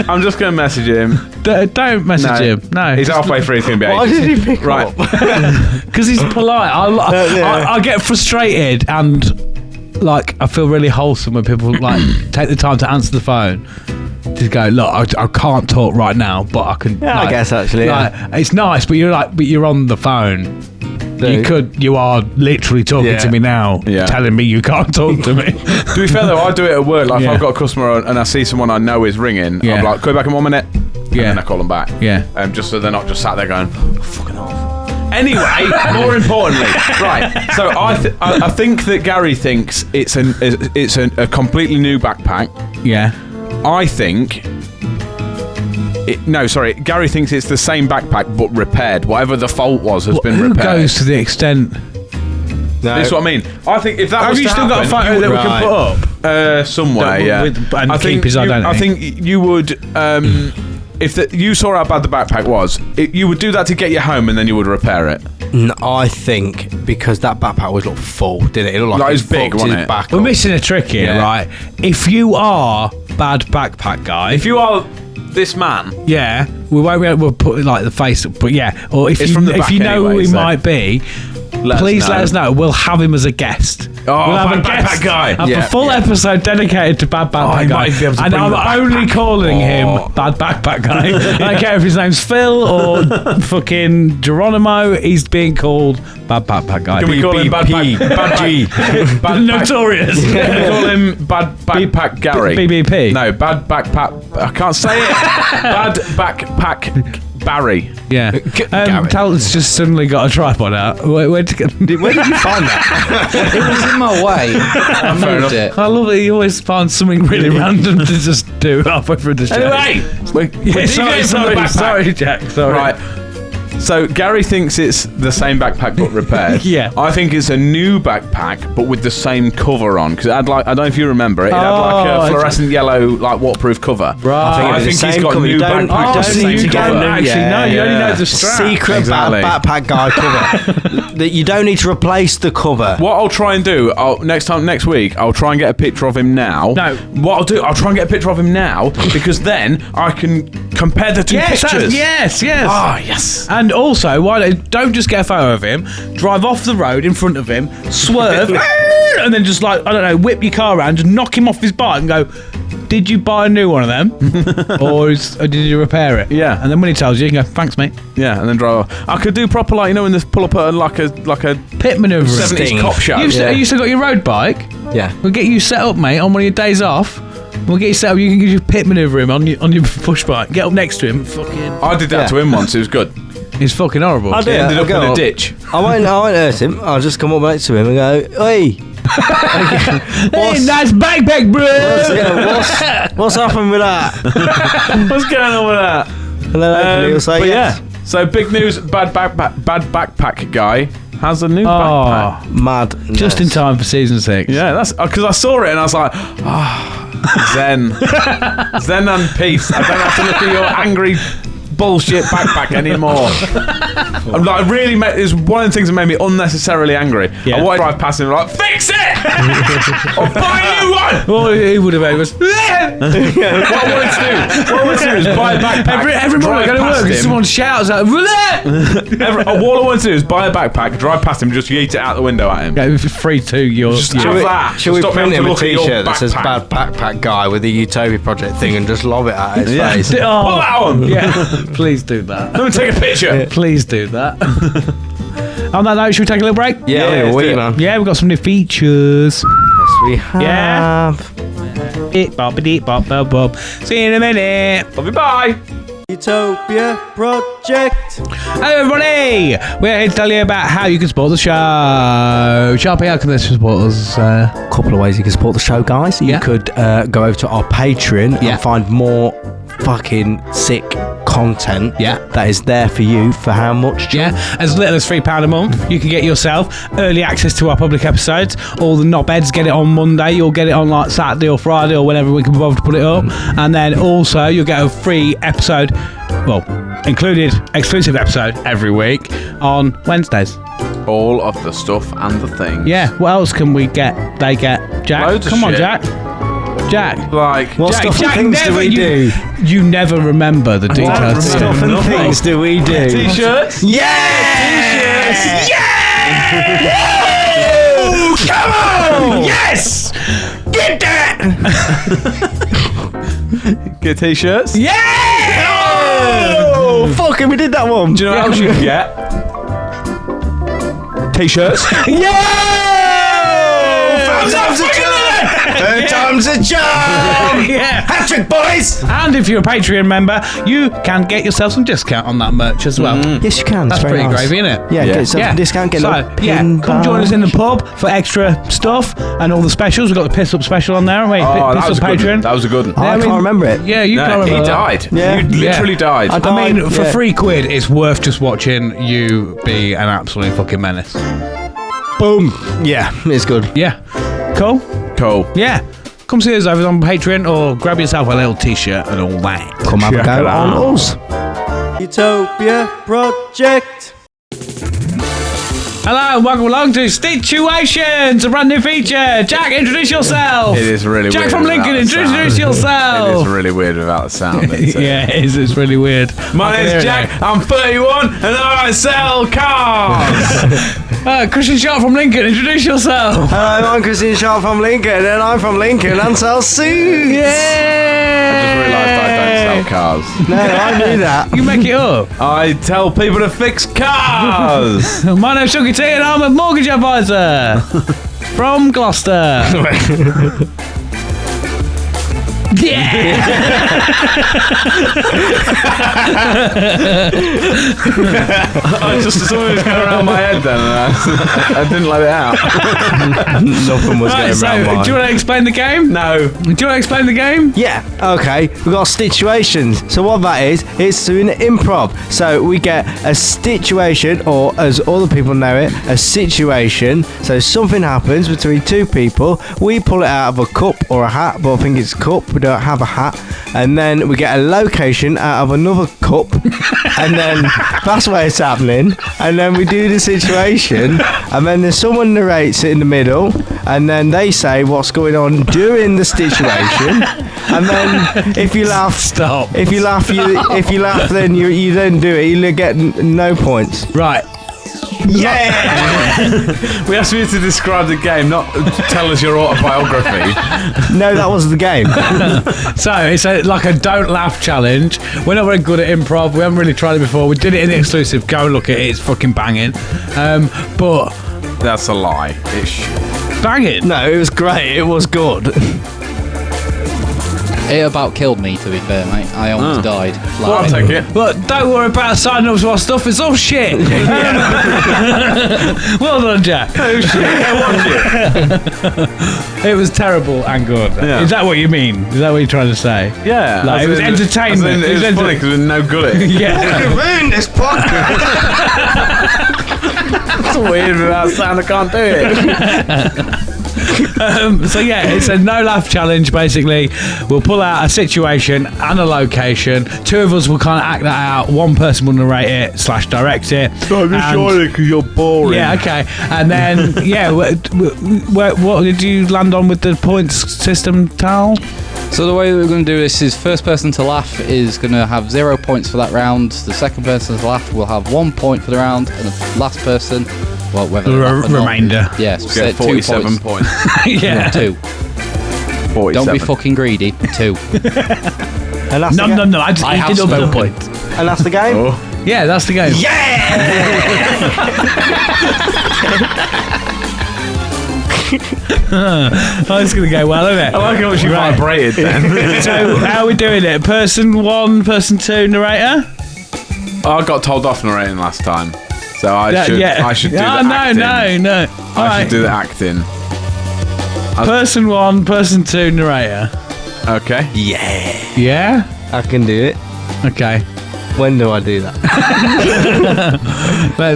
I'm just going to message him. Don't message him. No. He's halfway through. He's going to be Why ages. did he pick Right. up? Because he's polite. I get frustrated and I feel really wholesome when people take the time to answer the phone. To go, look, I can't talk right now, but I can. Yeah, I guess actually. Yeah. It's nice, but you're on the phone. You are literally talking to me now, telling me you can't talk to me. To be fair though, I do it at work. Like if I've got a customer and I see someone I know is ringing, I'm like, call you back in 1 minute. And then I call them back. Just so they're not just sat there going, fucking off. Anyway, more importantly, right. So I think that Gary thinks it's a completely new backpack. Yeah. I think. Gary thinks it's the same backpack but repaired. Whatever the fault was has been repaired. Who goes to the extent? No. That's what I mean. I think if that have was you to still happen, got a photo that we can put up? Somewhere, yeah. And keep his identity. I think you would. If you saw how bad the backpack was, you would do that to get you home, and then you would repair it. No, I think because that backpack always looked full, didn't it? It looked like it was big, wasn't it? We're missing a trick here, right? If you are bad backpack guy, if you are this man, we won't be able to put like the face, but or if you know who he might be. Please let us know. We'll have him as a guest. Oh, we'll have bad backpack guy. Have a full episode dedicated to bad backpack guy. And I'm only calling him bad backpack guy. I don't care if his name's Phil or fucking Geronimo. He's being called bad backpack guy. Can we call him bad G? Bad Notorious. Can we call him bad backpack Gary? BBP. No, bad backpack. I can't say it. Bad backpack Barry. Yeah. Tal's just suddenly got a tripod out. Where did you find that? It was in my way. I moved it. I love that you always find something really random to just do halfway through the show. Anyway, sorry, Jack. Sorry. Right. So Gary thinks it's the same backpack but repaired. I think it's a new backpack but with the same cover on because it had I don't know if you remember it. It had like a fluorescent yellow waterproof cover. Right. I think he's got new backpack. You only know the strap. Secret backpack guy cover. That you don't need to replace the cover. What I'll try and do next week, I'll try and get a picture of him now. No. What I'll do, I'll try and get a picture of him now because then I can compare the two pictures. Yes. Ah, yes. And also, don't just get a photo of him, drive off the road in front of him, swerve, and then just whip your car around, just knock him off his bike and go, did you buy a new one of them? or did you repair it? Yeah. And then when he tells you, you can go, thanks, mate. Yeah, and then drive off. I could do proper, in this pull up at like a pit manoeuvre. 70s cop show. You still got your road bike? Yeah. We'll get you set up, mate, on one of your days off. We'll get you set up. You can get your pit manoeuvre him on your push bike. Get up next to him. I did that to him once. It was good. It's fucking horrible. I'll do He ended up in a ditch. I won't hurt him. I'll just come up next to him and go, hey. Hey, nice backpack, bro. What's happened with that? What's going on with that? And then he'll say yes. So big news, bad backpack guy has a new backpack. Mad. Just in time for season 6. Yeah, that's because I saw it and I was like, Zen and peace. I don't have to look at your angry bullshit backpack anymore. I'm like, really, it's one of the things that made me unnecessarily angry. I wanted to drive past him and fix it! Or buy a new one! Well, he would have made us. What I wanted to do is buy a backpack. Every morning I go to work and someone shouts out, all I want to do is buy a backpack, drive past him, just yeet it out the window at him. Yeah, if it's free too, Should we print him a t-shirt that says bad backpack guy with the Utopia Project thing and just lob it at his face? Put that on! Yeah. Please do that. Let me take a picture. Please do that. On that note, should we take a little break? Yeah, man. Yeah, we've got some new features. Yes, we have. Yeah. Bop. See you in a minute. Love you, bye. Utopia Project. Hello, everybody. We're here to tell you about how you can support the show. Sharpie, how can they support us? A couple of ways you can support the show, guys. You could go over to our Patreon and find more fucking sick content that is there for you for how much? As little as £3 a month. You can get yourself early access to our public episodes. All the knobheads get it on Monday. You'll get it on like Saturday or Friday or whenever we can be bothered to put it up. And then also you'll get a free episode, included exclusive episode every week on Wednesdays. All of the stuff and the things. Yeah, what else can we get? They get Jack. Loads of Come on, shit. Jack. Like, what stuff and things do we do? You never remember the details. What stuff and things do we do? T-shirts? Yeah! T-shirts! Yeah! Woo! Come on! Yes! Get that! Get T-shirts? Yeah! Oh! Fucking, we did that one. Do you know what else you can get? T-shirts. Third time's a charm. Yeah. Hat-trick, boys. And if you're a Patreon member, you can get yourself some discount on that merch as well. Yes, you can. That's It's very pretty nice. gravy, isn't it? Yeah, get yourself a discount. Get a little pin come join us in the badge. pub for extra stuff and all the specials. We've got the Piss Up special on there, haven't we? Oh, Piss that was Up a good one. Patreon. That was a good one. Oh, I can't remember it. Yeah, you can't remember he that. died. Yeah. You literally died. I mean, for yeah. £3, it's worth just watching you be an absolute fucking menace. Boom. Yeah, it's good. Yeah. Cool? Cool. Yeah. Come see us over on Patreon or grab yourself a little T-shirt and all that. Come have a Check go it on out. us. Utopia Project. Hello and welcome along to Situations, a brand new feature. Jack, introduce yourself. It is really Jack weird. from Lincoln, without the introduce sound. yourself. It is really weird without the sound. Isn't it? Yeah, it is. It's really weird. My I can hear name's it Jack. now. I'm 31 and I sell cars. Christian Sharp from Lincoln, introduce yourself. Hello, I'm Christine Sharp from Lincoln, and I'm from Lincoln and sell suits. I just realised I don't sell cars. No, I knew that. You make it up. I tell people to fix cars. My name's Chucky T and I'm a mortgage advisor from Gloucester. Yeah. I just something was going around my head then, and I didn't let it out. Nothing was Right, going so, around mine. do you want to explain the game? No. Do you want to explain the game? Yeah, okay. We've got situations. So what that is, it's doing improv. So we get a situation, or as all the people know it, a situation. So something happens between two people. We pull it out of a cup or a hat, but I think it's a cup. We don't have a hat. And then we get a location out of another cup. And then that's where it's happening. And then we do the situation. And then there's someone narrates it in the middle. And then they say what's going on during the situation. And then if you laugh, Stop. If you laugh, then you don't do it. You get no points. Right. Yeah. We asked you to describe the game, not tell us your autobiography. No, that was the game. So it's like a don't laugh challenge. We're not very good at improv. We haven't really tried it before. We did it in the exclusive. Go and look at it. It's fucking banging. But That's a lie. It's shit. banging. No, it was great. It was good. It about killed me, to be fair, mate. I almost died. Well, I'll take it. But don't worry about signing up to our stuff. It's all shit. Well done, Jack. Oh shit, I watch it. It was terrible and good. Yeah. Is that what you mean? Is that what you're trying to say? Yeah. Like, it was entertainment. It was funny because we're no good at it. Yeah. Ruined this podcast. It's weird without sound, I can't do it. So yeah, it's a no laugh challenge. Basically, we'll pull out a situation and a location. Two of us will kind of act that out. One person will narrate it / direct it. I'm just trying because you're boring. Yeah, okay. And then yeah, what did you land on with the points system, Tal? So the way that we're going to do this is first person to laugh is going to have 0 points for that round. The second person to laugh will have 1 point for the round, and the last person, well, whether they laugh or not, Remainder. yes, Get 2 47 points. points. Yeah. 2. 47. Don't be fucking greedy. 2. And that's No, the no, no. I just I have eated up the spoken. point. And that's the game. Oh. Yeah, that's the game. Oh, it's gonna go well, isn't it? I like how she vibrated then. So, how are we doing it? Person 1, person 2, narrator? I got told off narrating last time, so I should do the acting. No. I should do the acting. Person 1, person 2, narrator. Okay. Yeah? I can do it. Okay. When do I do that? I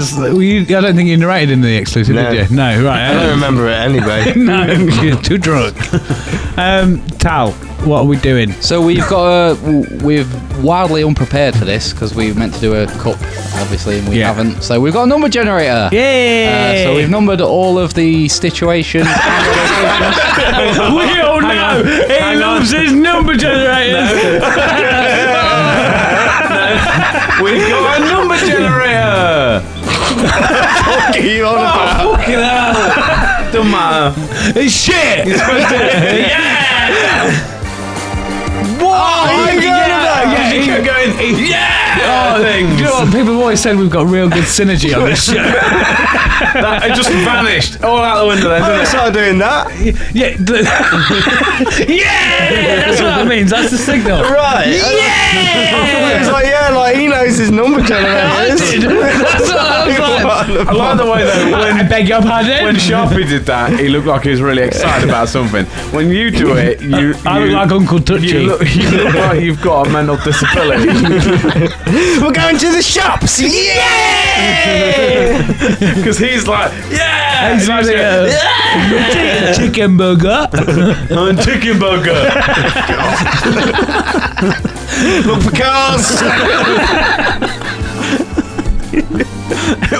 don't think you narrated in the exclusive, No. did you? No, right. I don't remember it anyway. No, you're too drunk. Tal, what are we doing? So we're wildly unprepared for this because we meant to do a cup, obviously, and we Yeah. haven't. So we've got a number generator. Yay! So we've numbered all of the situations. We all know he loves his number generators. We've got a number generator. What are you on about? Fucking hell. Don't matter. It's shit. You're supposed to. Yeah. What? Yeah, You kept going. Yeah. Oh, things. do you know People have always said we've got real good synergy on this show. It just vanished all out the window then, I didn't it? started doing that. Yeah, yeah, that's what that means. That's the signal. Right. Yeah. It's like, like he knows his number generators. I did. That's what I was like. I like the way though, I beg your pardon. when Sharpie did that, he looked like he was really excited about something. When you do it, I look like Uncle Touchy. you look like you've got a mental disability. We're going to the shops. Yeah. Because he's like, yeah! He's like, chicken burger. I'm chicken burger. Look for cars.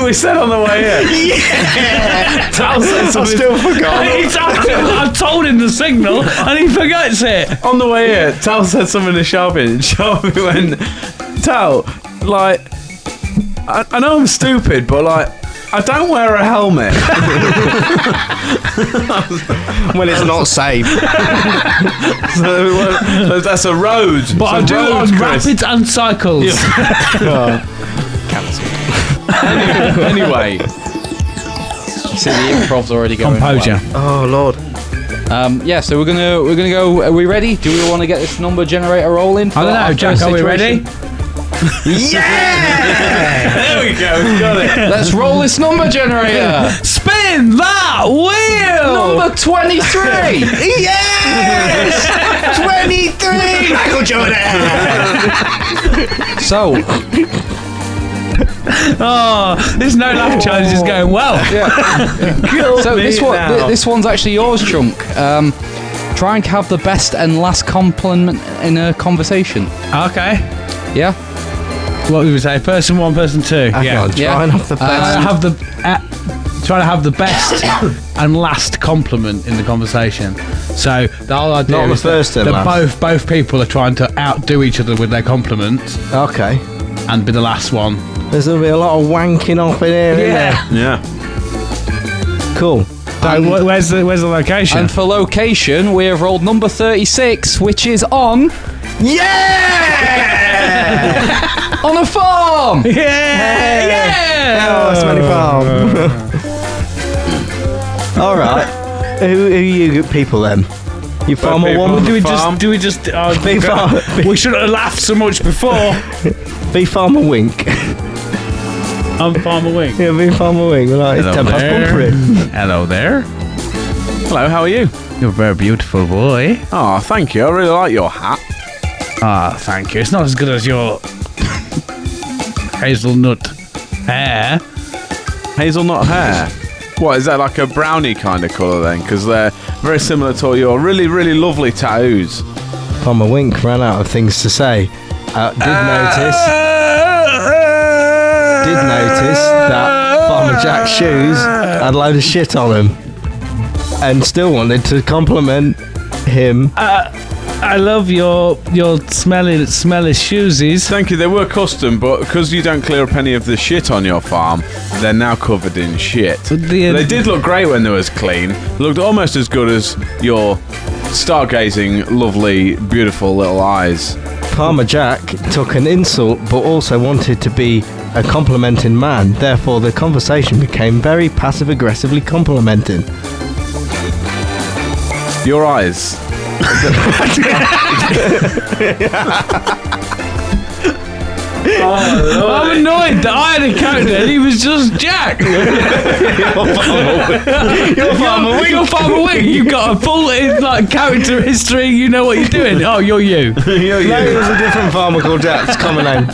We said on the way here. Yeah. Tal said I something. still forgot. I told him the signal and he forgets it. On the way here, Tal said something to Sharpie, and Sharpie went, Tal, like, I know I'm stupid, but like, I don't wear a helmet. When it's not safe. So that's a road. But I do it on rapids and cycles. Anyway, See, the improv's already going. Composure. Oh Lord. Yeah, so we're gonna go. Are we ready? Do we want to get this number generator rolling? I don't know, Jack. Are we ready? Yeah. there we go. We got it. Let's roll this number generator. Spin that wheel. Number 23. Yes. 23. Michael Jordan. So, Oh, this no laugh challenge is going well. so this one's actually yours, Chunk. Try and have the best and last compliment in a conversation. Okay. Yeah. What would we say? Person one, person two. Yeah. Trying off the best. Trying to have the best and last compliment in the conversation. So the whole idea Not the is first that and last. both people are trying to outdo each other with their compliments Okay. and be the last one. There's gonna be a lot of wanking off in here, isn't Yeah. there? Cool. So where's the location? And for location, we have rolled number 36, which is on on a farm. yeah. Oh, Smelly Farm. All right. Who are you people then? You farmer people. woman? Do we Farm. just Be farmer. we shouldn't have laughed so much before. Be farmer wink. I'm Farmer Wing. Yeah, be farmer wink. We're like, it's 10 past one for it. Hello there. Hello, how are you? You're a very beautiful boy. Oh, thank you. I really like your hat. Ah, thank you. It's not as good as your hazelnut hair. Hazelnut hair. What, is that like a brownie kind of colour then? Because they're very similar to your really, really lovely tattoos. Farmer Wink ran out of things to say. Did notice that Farmer Jack's shoes had a load of shit on them, and still wanted to compliment him. I love your smelly shoesies. Thank you. They were custom, but because you don't clear up any of the shit on your farm, they're now covered in shit. They did look great when they was clean. They looked almost as good as your stargazing, lovely, beautiful little eyes. Farmer Jack took an insult, but also wanted to be a complimenting man. Therefore, the conversation became very passive-aggressively complimenting. Your eyes. I'm annoyed that I had a character and he was just Jack. You're Farmer Wing. You've got a full character history. You know what you're doing. Oh, you're you. No, it was a different farmer called Jack's common name.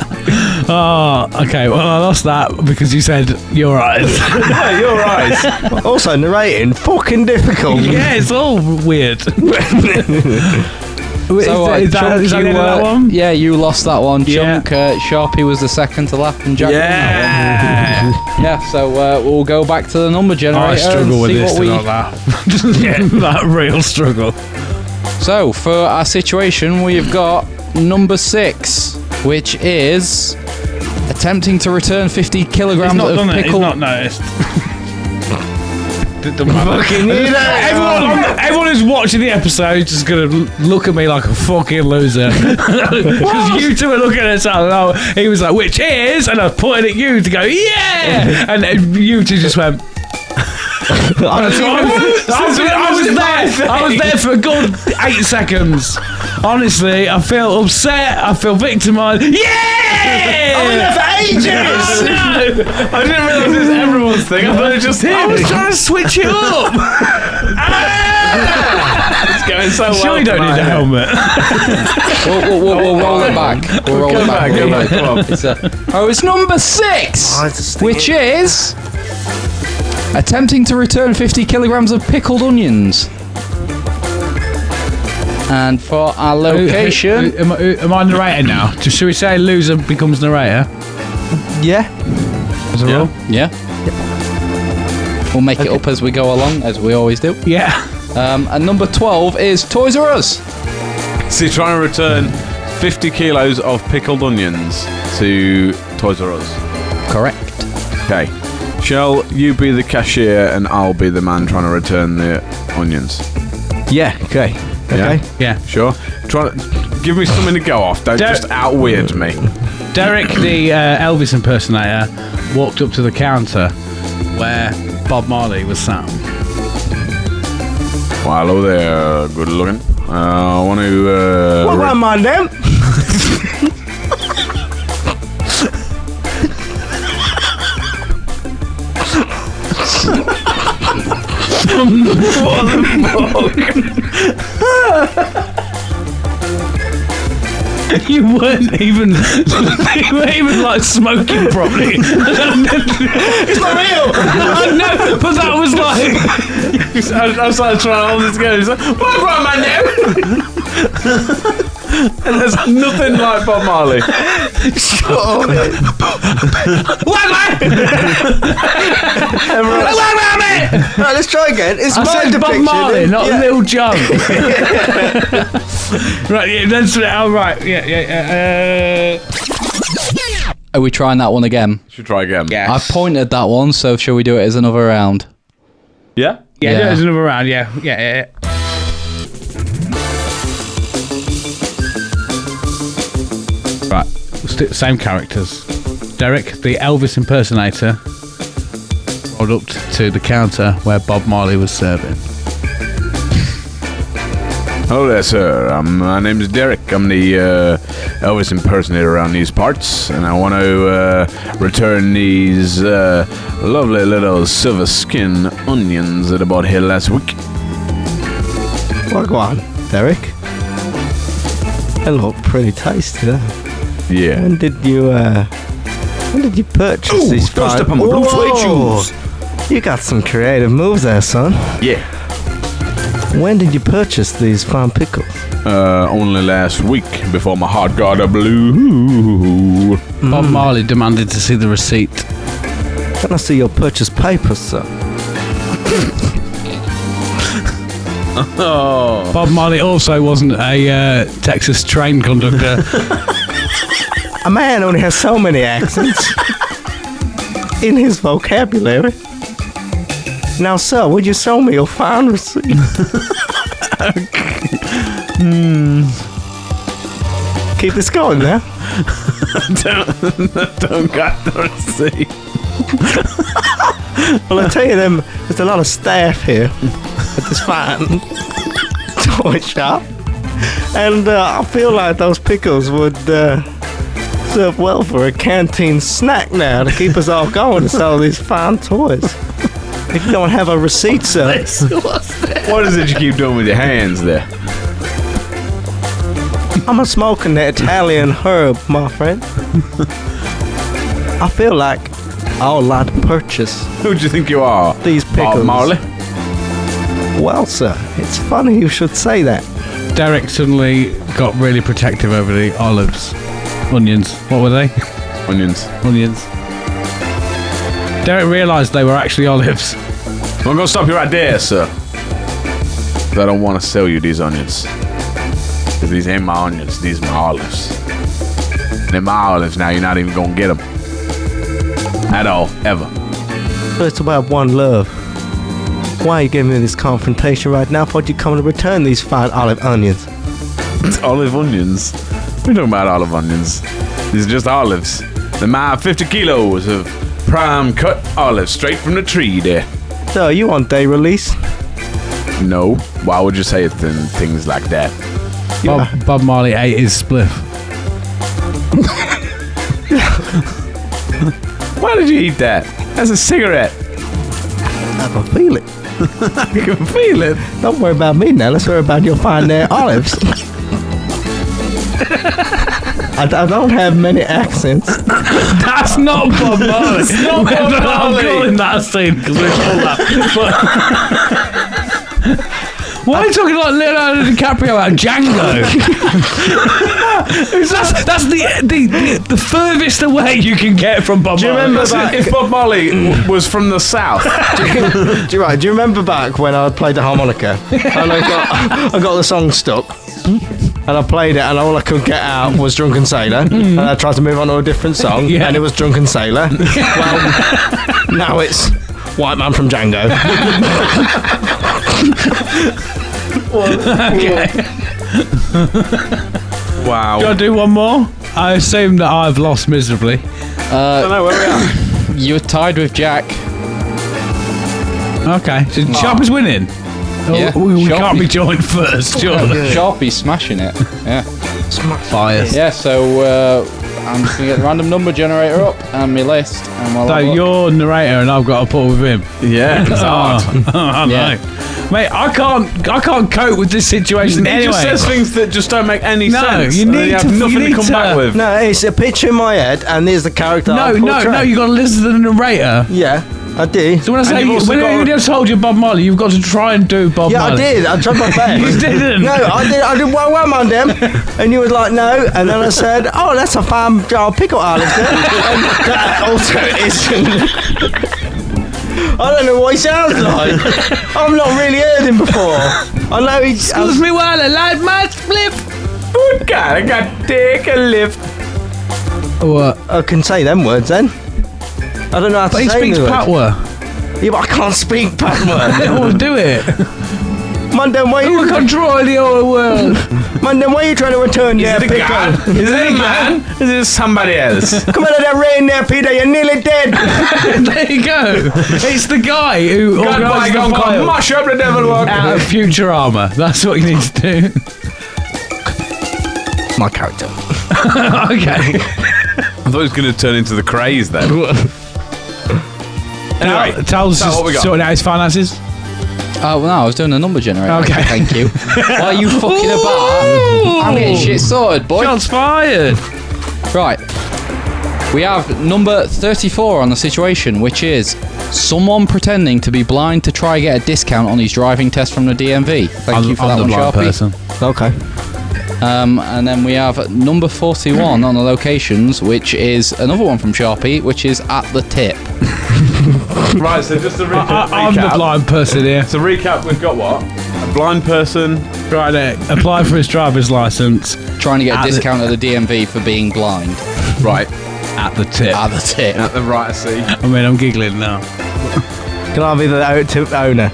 Oh, okay. Well, I lost that because you said your eyes. Yeah, your eyes. Also, narrating fucking difficult. Yeah, it's all weird. So, is that Chunk, the end of that one? Yeah, you lost that one. Yeah. Chunk, Sharpie was the second to laugh, and Jack won that Yeah. one. Yeah, so we'll go back to the number generator. I struggle with and see this what we. to not laugh. Yeah, that real struggle. So, for our situation, we've got number 6, which is attempting to return 50 kilograms He's not of done it. He's pickle. not noticed. Fucking everyone who's watching the episode is just gonna look at me like a fucking loser because you two are looking at it. Oh, he was like, which is, and I pointed at you to go, yeah, and you two just went. I was there for a good 8 seconds. Honestly, I feel upset. I feel victimised. Yeah! I was there for ages! I didn't realise it was everyone's thing. I thought it was just him. I was trying to switch it up. It's going so well. Sure, you don't need a helmet. We'll roll it back. We'll roll it back. Go back. Come on. It's number 6, which is attempting to return 50 kilograms of pickled onions. And for our location, Am I narrator now? Should we say loser becomes narrator? Yeah. As a rule? yeah, we'll make it up as we go along, as we always do. Yeah. And number 12 is Toys R Us. So you're trying to return 50 kilos of pickled onions to Toys R Us. Correct. Okay. Shall you be the cashier and I'll be the man trying to return the onions? Yeah. Okay. Okay. Yeah. Sure. Give me something to go off. Don't just out-weird me. Derek, the Elvis impersonator, walked up to the counter where Bob Marley was sat. Well, hello there. Good looking. I want to... What about my name? You weren't even like smoking properly. It's not real. I know, but that was like I was like trying to hold this together. He's like, what about my name? And there's nothing like Bob Marley. Right, let's try again. It's I my said depiction. Bob Marley, not Yeah. Lil Jon. Right, yeah, that's it. Oh, right, yeah. Are we trying that one again? Should try again. Yeah. I pointed that one, so shall we do it as another round? Yeah? Yeah, Yeah. there's another round. Yeah. Right, same characters. Derek, the Elvis impersonator, rolled up to the counter where Bob Marley was serving. Hello there, sir. My name is Derek. I'm the Elvis impersonator around these parts, and I want to return these lovely little silver skin onions that I bought here last week. Well, go on, Derek. They look pretty tasty, though. Yeah. When did you purchase these don't fine... step on my blue suede shoes. You got some creative moves there, son. Yeah. When did you purchase these fine pickles? Only last week before my heart got a blue. Bob Marley demanded to see the receipt. Can I see your purchase papers, sir? Oh. Bob Marley also wasn't a Texas train conductor. A man only has so many accents in his vocabulary. Now, sir, would you show me your fine receipt? Keep this going now. Don't got the receipt. Well, I tell you, there's a lot of staff here at this fine toy shop, and I feel like those pickles would serve well for a canteen snack now to keep us all going to sell these fine toys. If you don't have a receipt, sir. What is it you keep doing with your hands there? I'm smoking the Italian herb, my friend. I feel like I would like to purchase Who do you think you are? these pickles. Bob Marley? Well, sir, it's funny you should say that. Derek suddenly got really protective over the olives. Onions. What were they? Onions. Onions. Derek realised they were actually olives. I'm going to stop you right there, sir. 'Cause I don't want to sell you these onions. Because these ain't my onions, these are my olives. They're my olives now, you're not even going to get them. At all, ever. So it's about one love. Why are you giving me this confrontation right now? I thought you'd come to return these fine olive onions. Olive onions? We're talking about olive onions. These are just olives. They're my 50 kilos of prime cut olives straight from the tree there. So, are you on day release? No. Why would you say things like that? Bob Marley ate his spliff. Why did you eat that? That's a cigarette. I can feel it. You can feel it. Don't worry about me now. Let's worry about your fine olives. I don't have many accents. That's not Bob Marley. It's not Bob I'm Marley. calling that scene because we're all that. Why are you talking like Leonardo DiCaprio out of Django? that's the furthest away you can get from Bob Marley. Do you remember back? If Bob Marley was from the south. Do you remember back when I played the harmonica and I got the song stuck? And I played it, and all I could get out was Drunken Sailor. And I tried to move on to a different song, and it was Drunken Sailor. Well, now it's White Man from Django. Okay. Wow. Do I do one more? I assume that I've lost miserably. I don't know where we are. You're tied with Jack. Okay, so Sharpie's winning. Yeah, We Sharpie. can't be joined first, surely. Sharpie's smashing it. Yeah. Bias. Yeah, so I'm just going to get the random number generator up and my list. And we'll So have a look. you're narrator and I've got to put with him. Yeah, it's hard. I know. Yeah. Mate, I can't cope with this situation He anyway. just says things that just don't make any No, sense. you and need have to- nothing you to need come to- back with. No, it's a picture in my head, and there's the character. no, I portray. you got to listen to the narrator. Yeah, I do. So when I say, you've also when got- I told you Bob Marley, you've got to try and do Bob Yeah, I Marley. did. I tried my best. You didn't. No, I did. I did well on them. And you was like, no. And then I said, oh, that's a fine jar of pickle olives there. And that also isn't. I don't know what he sounds like. I've not really heard him before. I know he's. Excuse me while I light my split. Good God, I got to take a lift. What? I can say them words then. I don't know how to But he say speaks the words. Patwa. Yeah, but I can't speak Patwa. Oh, do it. Mandem, why Who you? will control the whole world? Mandem, why are you trying to return there, Is it a pickle? god? Is it a man? Is it somebody else? Come out of that rain there, Peter. You're nearly dead. There you go. It's the guy who God, organised the bygone, come file mash up the devil walk. out of Futurama. That's what you need to do. My character. Okay. I thought it was going to turn into the craze then. Anyway, Tal's so what we just got? sorting out his finances. Well, no, I was doing a number generator. Okay. Thank you. Why are you fucking about? I'm getting shit sorted, boy. Shots fired. Right. We have number 34 on the situation, which is someone pretending to be blind to try get a discount on his driving test from the DMV. Thank you for that one, Sharpie. Okay. And then we have number 41 on the locations, which is another one from Sharpie, which is at the tip. right, so just a recap. I'm the blind person here. So recap, we've got what? A blind person. Trying to apply for his driver's license Trying to get At a the- discount at the DMV for being blind. Right, at the tip. At the tip. at the right seat. I mean, I'm giggling now. Can I be the tip owner?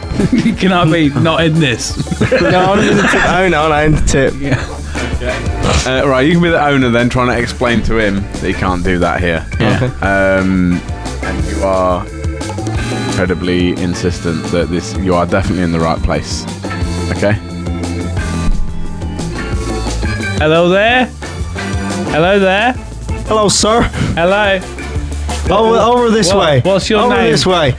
Can I be not in this? No, I'm the tip owner. I'm the tip. Right, you can be the owner then, trying to explain to him that he can't do that here. Yeah. And you are incredibly insistent that you are definitely in the right place. Okay? Hello there. Hello there. Hello, sir. Hello. Over this What? way. What's your over name? this way.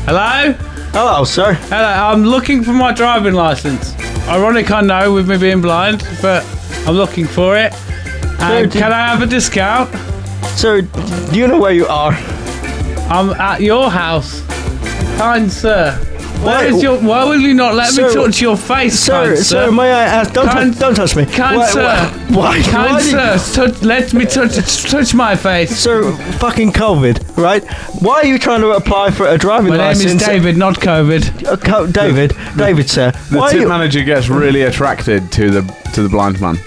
Hello. Hello, sir. Hello. I'm looking for my driving license. Ironic, I know, with me being blind, but I'm looking for it. And Sir, can I have a discount? Sir, do you know where you are? I'm at your house. Kind sir. Why- Why will you not let Sir- me touch your face, Sir, kind sir, may I ask? Kind- Don't touch me. Kind sir. Why? Kind why did- sir, let me touch my face. Sir, fucking COVID, right? Why are you trying to apply for a driving My name license? is David, not COVID. David, sir. The Why are tip you? manager gets really attracted to the blind man.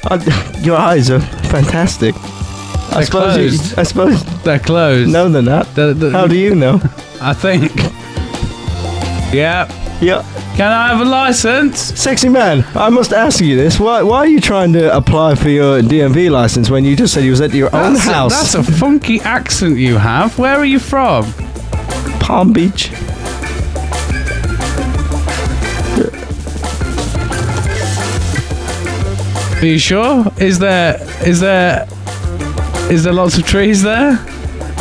Your eyes are fantastic. I They're suppose. closed. I suppose. They're closed. No, they're not. How do you know? I think. Yeah. Yeah. Can I have a license? Sexy man, I must ask you this. Why are you trying to apply for your DMV license when you just said you was at your own house? That's a funky accent you have. Where are you from? Palm Beach. Are you sure? Is there lots of trees there?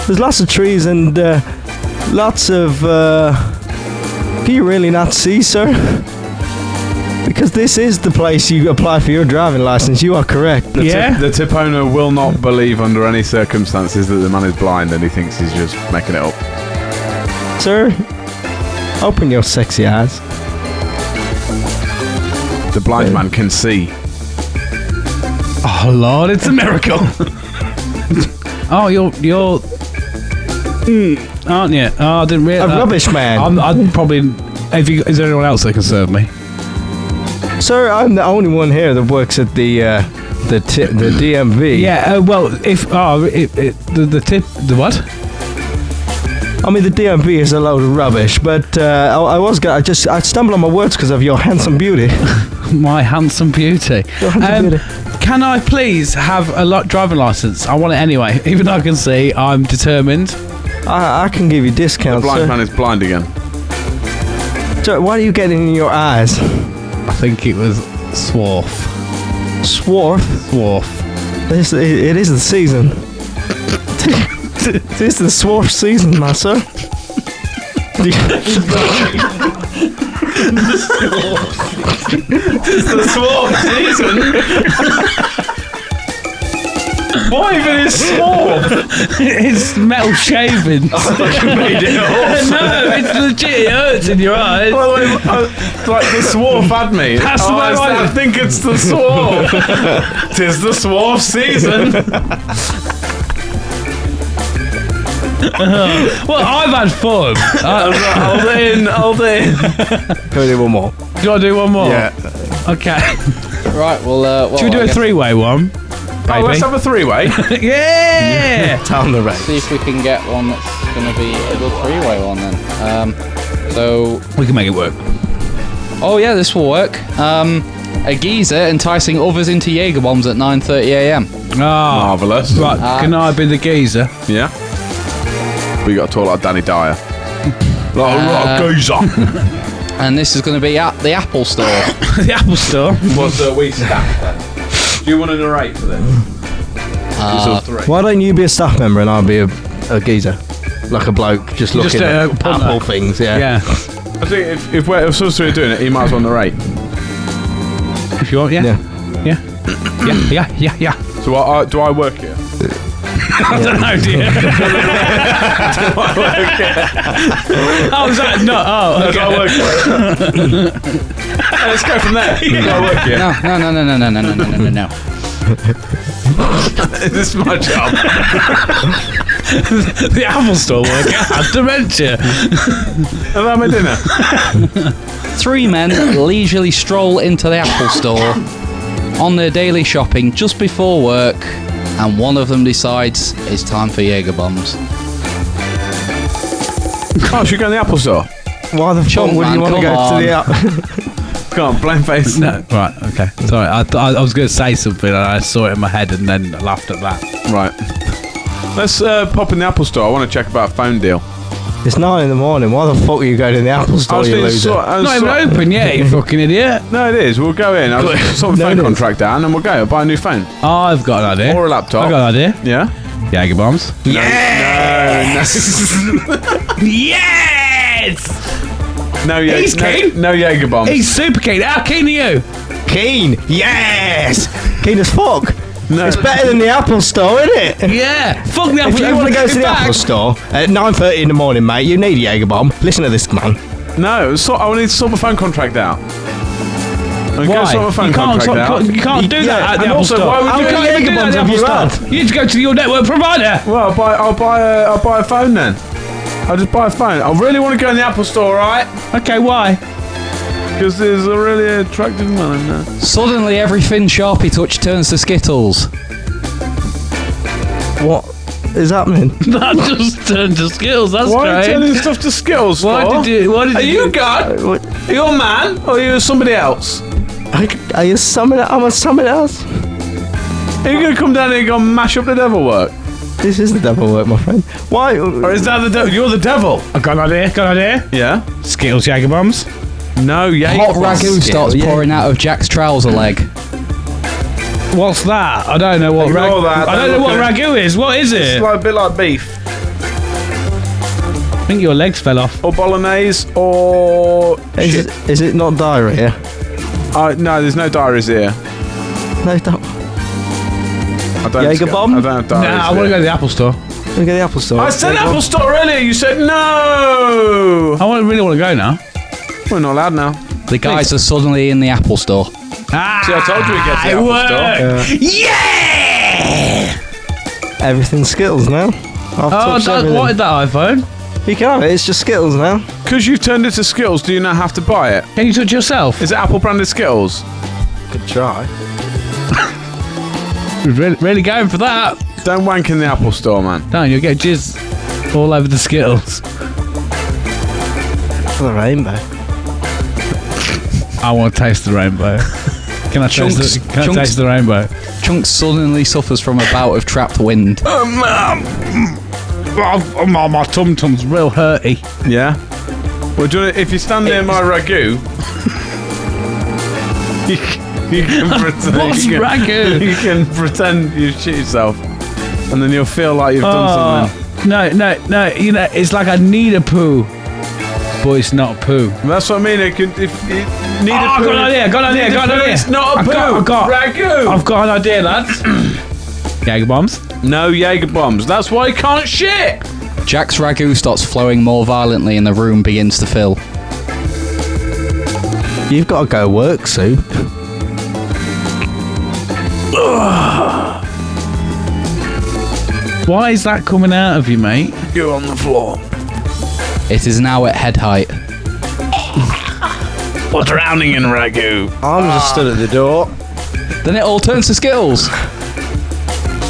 There's lots of trees and lots of... Can you really not see, sir? Because this is the place you apply for your driving license. You are correct. The tip owner will not believe under any circumstances that the man is blind and he thinks he's just making it up. Sir, open your sexy eyes. The blind man can see. Oh Lord, it's a miracle. Oh, you're aren't you? Oh, I didn't realize. A rubbish man. I'd probably. Is there anyone else that can serve me? Sir, I'm the only one here that works at the DMV. Yeah. Well, if the what? I mean, the DMV is a load of rubbish, but I stumbled on my words because of your handsome beauty. My handsome beauty. Your handsome beauty. Can I please have a driving license? I want it anyway. Even though I can see, I'm determined. I can give you The discounts, blind sir. man is blind again. Sir, what are you getting in your eyes? I think it was swarf. Swarf? Swarf. It is the season. It is the swarf season, my sir. It's the swarf season. What even is swarf? It's metal shavings. I thought you made it up. No, it's legit. It hurts in your eyes. Well, like the swarf had me. That's the way I think it's the swarf. 'Tis the swarf season. Well, I've had fun. Hold in. Can we do one more? Do you want to do one more? Yeah. Okay. Right, well, Should we do I a guess three-way one? Oh, let's have a three-way. Yeah! Down the race. see if we can get one that's going to be a good three-way one then. So, We can make it work. oh yeah, this will work. A geezer enticing others into Jaeger bombs at 9:30 a.m. Ah, Marvellous. right. Can I be the geezer? Yeah. We got to talk like Danny Dyer. Like a geezer. And this is going to be at the Apple Store. The Apple Store. What's we staff then? Do you want to narrate for them? Why don't you be a staff member and I'll be a geezer? Like a bloke just looking at punter. Apple things, yeah. Yeah. I think if we're supposed to be doing it, he might as well narrate. If you want, yeah. Yeah. So do I work here? I don't know, do you? Oh, is that not? Oh, Do I work here? Let's go from there. Do I work here? No. This is my job. The Apple Store worker has dementia. Have I my dinner? Three men leisurely stroll into the Apple Store on their daily shopping just before work, and one of them decides it's time for Jaeger bombs. Oh, should we go in the Apple Store? Why the fuck Chunk, would you man, want to go come to the Apple? Come on, blame face. No, right, okay. Sorry, I was going to say something and I saw it in my head and then laughed at that. Right. Let's pop in the Apple Store. I want to check about a phone deal. It's 9 in the morning. Why the fuck are you going to the Apple Store, you loser? Not even open yet, you fucking idiot. No, it is. We'll go in. I'll sort the No, phone it is. contract down and we'll go. I'll buy a new phone. I've got an idea. Or a laptop. I've got an idea. Yeah? Jaeger bombs. Yes! Yes! No, He's keen. No Jaeger bombs. He's super keen. How keen are you? Keen. Yes. Keen as fuck. No. It's better than the Apple Store, isn't it? Yeah. Fuck the Apple If you want to go to In the fact- Apple Store at 9:30 in the morning, mate, you need a Jaeger bomb. Listen to this, man. No, I need to sort my phone contract out. Why? Go sort my phone You can't, contract out. you can't do that at the and Apple also, Store. why would How you can do you Jaeger do that bombs at the have Apple you Store? You need to go to your network provider. Well, I'll buy a phone then. I'll just buy a phone. I really want to go in the Apple Store, right? Okay, why? Because there's a really attractive man in there. Suddenly, every thin Sharpie touch turns to Skittles. What? is happening? That just turned to Skittles. That's Why are you strange. turning stuff to Skittles for? Why did you? Are you God? Are you a man? Or are you somebody else? Are you something? I'm something else. Are you going to come down here and go and mash up the devil work? This is the devil work, my friend. Why? Or is that the devil? You're the devil. I got an idea. Yeah? Skittles Jager Bombs. No, yeah. Hot ragu starts pouring out of Jack's trouser leg. What's that? I don't know what Ignore that. I don't know what ragu is. What is it? It's like a bit like beef. I think your legs fell off. Or bolognese, or shit. Is it not diarrhea? No, there's no diaries here. No, don't. I don't Jager bomb? I don't have diaries. Nah, I want to go to the Apple Store. Look at the Apple Store. I said Apple Store earlier. You said no. Really want to go now. We're not allowed now. The guys are suddenly in the Apple Store. Ah, See, I told you we'd get to the Apple Store. Yeah! Everything's Skittles now. What is that iPhone? You can have it. It's just Skittles now. Because you've turned it to Skittles, do you now have to buy it? Can you touch yourself? Is it Apple branded Skittles? Good try. Really going for that. Don't wank in the Apple Store, man. No, you'll get jizz all over the Skittles. For the rainbow. I want to taste the rainbow. Can I taste the rainbow? Chunks suddenly suffers from a bout of trapped wind. My tum-tum's real hurty. Yeah? Well, do you wanna, if you stand near my ragu, you can pretend. What's ragu? You can pretend you shit yourself, and then you'll feel like you've done something. No. You know, it's like I need a poo, but it's not poo. That's what I mean. If you need a poo, Got an idea. It's not a poo. Ragu. I've got an idea, lads. Jager bombs. No Jaeger bombs. That's why you can't shit. Jack's ragu starts flowing more violently and the room begins to fill. You've got to go work soon. Why is that coming out of you, mate? You're on the floor. It is now at head height. We're drowning in ragu. I'm just stood at the door. Then it all turns to Skittles.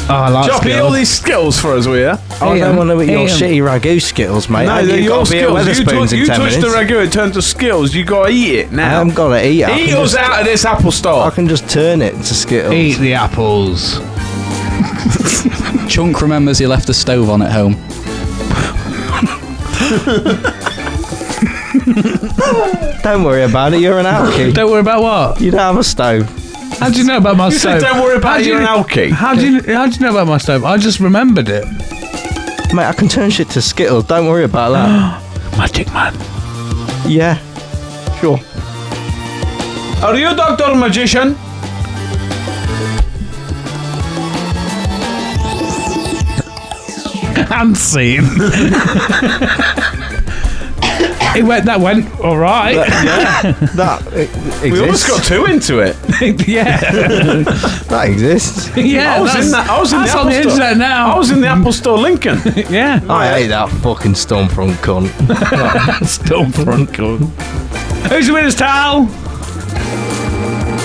Oh, I like Chop, eat all Skittles. these Skittles for us, will you? I don't want to eat your shitty ragu Skittles, mate. No, they're You've your got to be at Skittles. Wetherspoons in You 10 touch the minutes. ragu, it turns to Skittles. You got to eat it I now. haven't got to eat it. Eat us out of this Apple Store. I can just turn it to Skittles. Eat the apples. Chunk remembers he left the stove on at home. Don't worry about it. You're an alky. Don't worry about what? You don't have a stove. How do you know about my You stove? said don't worry about it, you're an alky. How do you know about my stove? I just remembered it. Mate, I can turn shit to Skittles. Don't worry about that. Magic man. Yeah. Sure. Are you Dr. Magician? And scene. That went all right. That exists. We almost got two into it. Yeah. That exists. Yeah. I was in the that's Apple on the Store. internet now. I was in the Apple Store Lincoln. Yeah. I hate that fucking Stormfront cunt. Stormfront cunt. Who's the winner's towel?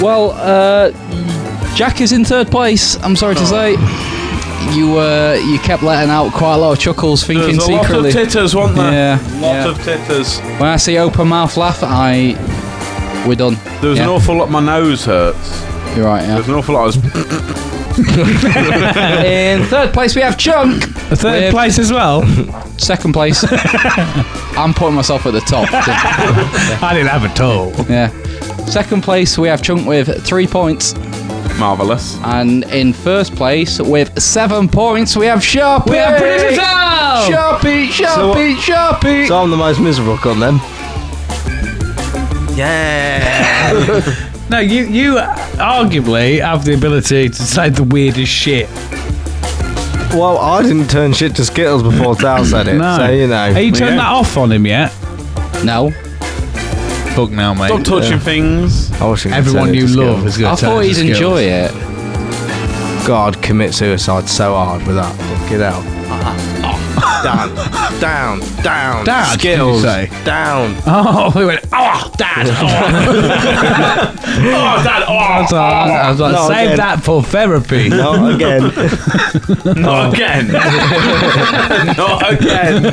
Well, Jack is in third place. I'm sorry to say. You kept letting out quite a lot of chuckles, thinking There's a lot secretly. of titters, wasn't there? Yeah, Lot of titters. When I see open mouth laugh, we're done. There was an awful lot. My nose hurts. You're right, yeah. There's an awful lot. In third place, we have Chunk. Third place as well. Second place. I'm putting myself at the top. I didn't have a toe. Yeah. Second place, we have Chunk with 3 points. Marvellous. And in first place, with 7 points, we have Sharpie. We have producer Tal. Sharpie. So I'm the most miserable cunt then. Yeah. No, you arguably have the ability to say the weirdest shit. Well, I didn't turn shit to Skittles before Tal said it. No. So, you know. Have you turned that off on him yet? No. Fuck now, mate. Stop touching things. I wish I could Everyone turn it you to love Skittles. is going I to turn thought to he'd Skittles. enjoy it. God, commit suicide so hard with that. Fucking hell. Down. Dad, did you Skills. say? Down. Oh, we went, oh, Dad. Oh, Dad. I was like, Not save again. that for therapy. Not again. Not again. Not again.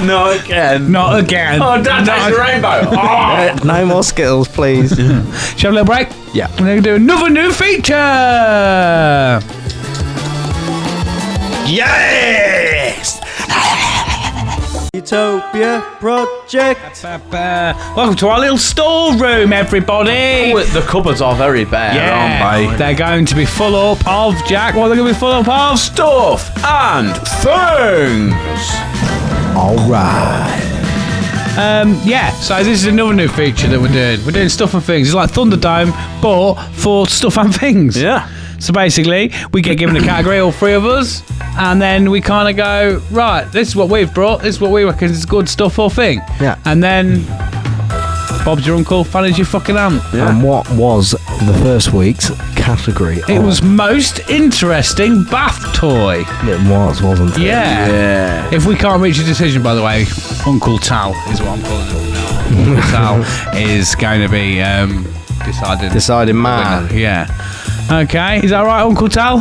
Not again. Not again. Oh, Dad, that's the rainbow. Oh. No more Skittles, please. Shall we have a little break? Yeah. We're going to do another new feature. Yes! Utopia Project. Welcome to our little storeroom, everybody. The cupboards are very bare, Yeah, aren't they? they're going to be full up of, Jack, what are they going to be full up of? Stuff and things. All right. Yeah, so this is another new feature that we're doing. We're doing stuff and things. It's like Thunderdome, but for stuff and things. Yeah. So basically, we get given a category, all three of us, and then we kind of go, right, this is what we've brought, this is what we reckon is good stuff or thing. Yeah. And then, Bob's your uncle, Fanny's your fucking aunt. Yeah. And what was the first week's category? It was most interesting bath toy. It was, wasn't it? Yeah. Yeah. If we can't reach a decision, by the way, Uncle Tal is what I'm calling it now. Uncle Tal is going to be Deciding man. winner. Yeah. Okay, is that right, Uncle Tal?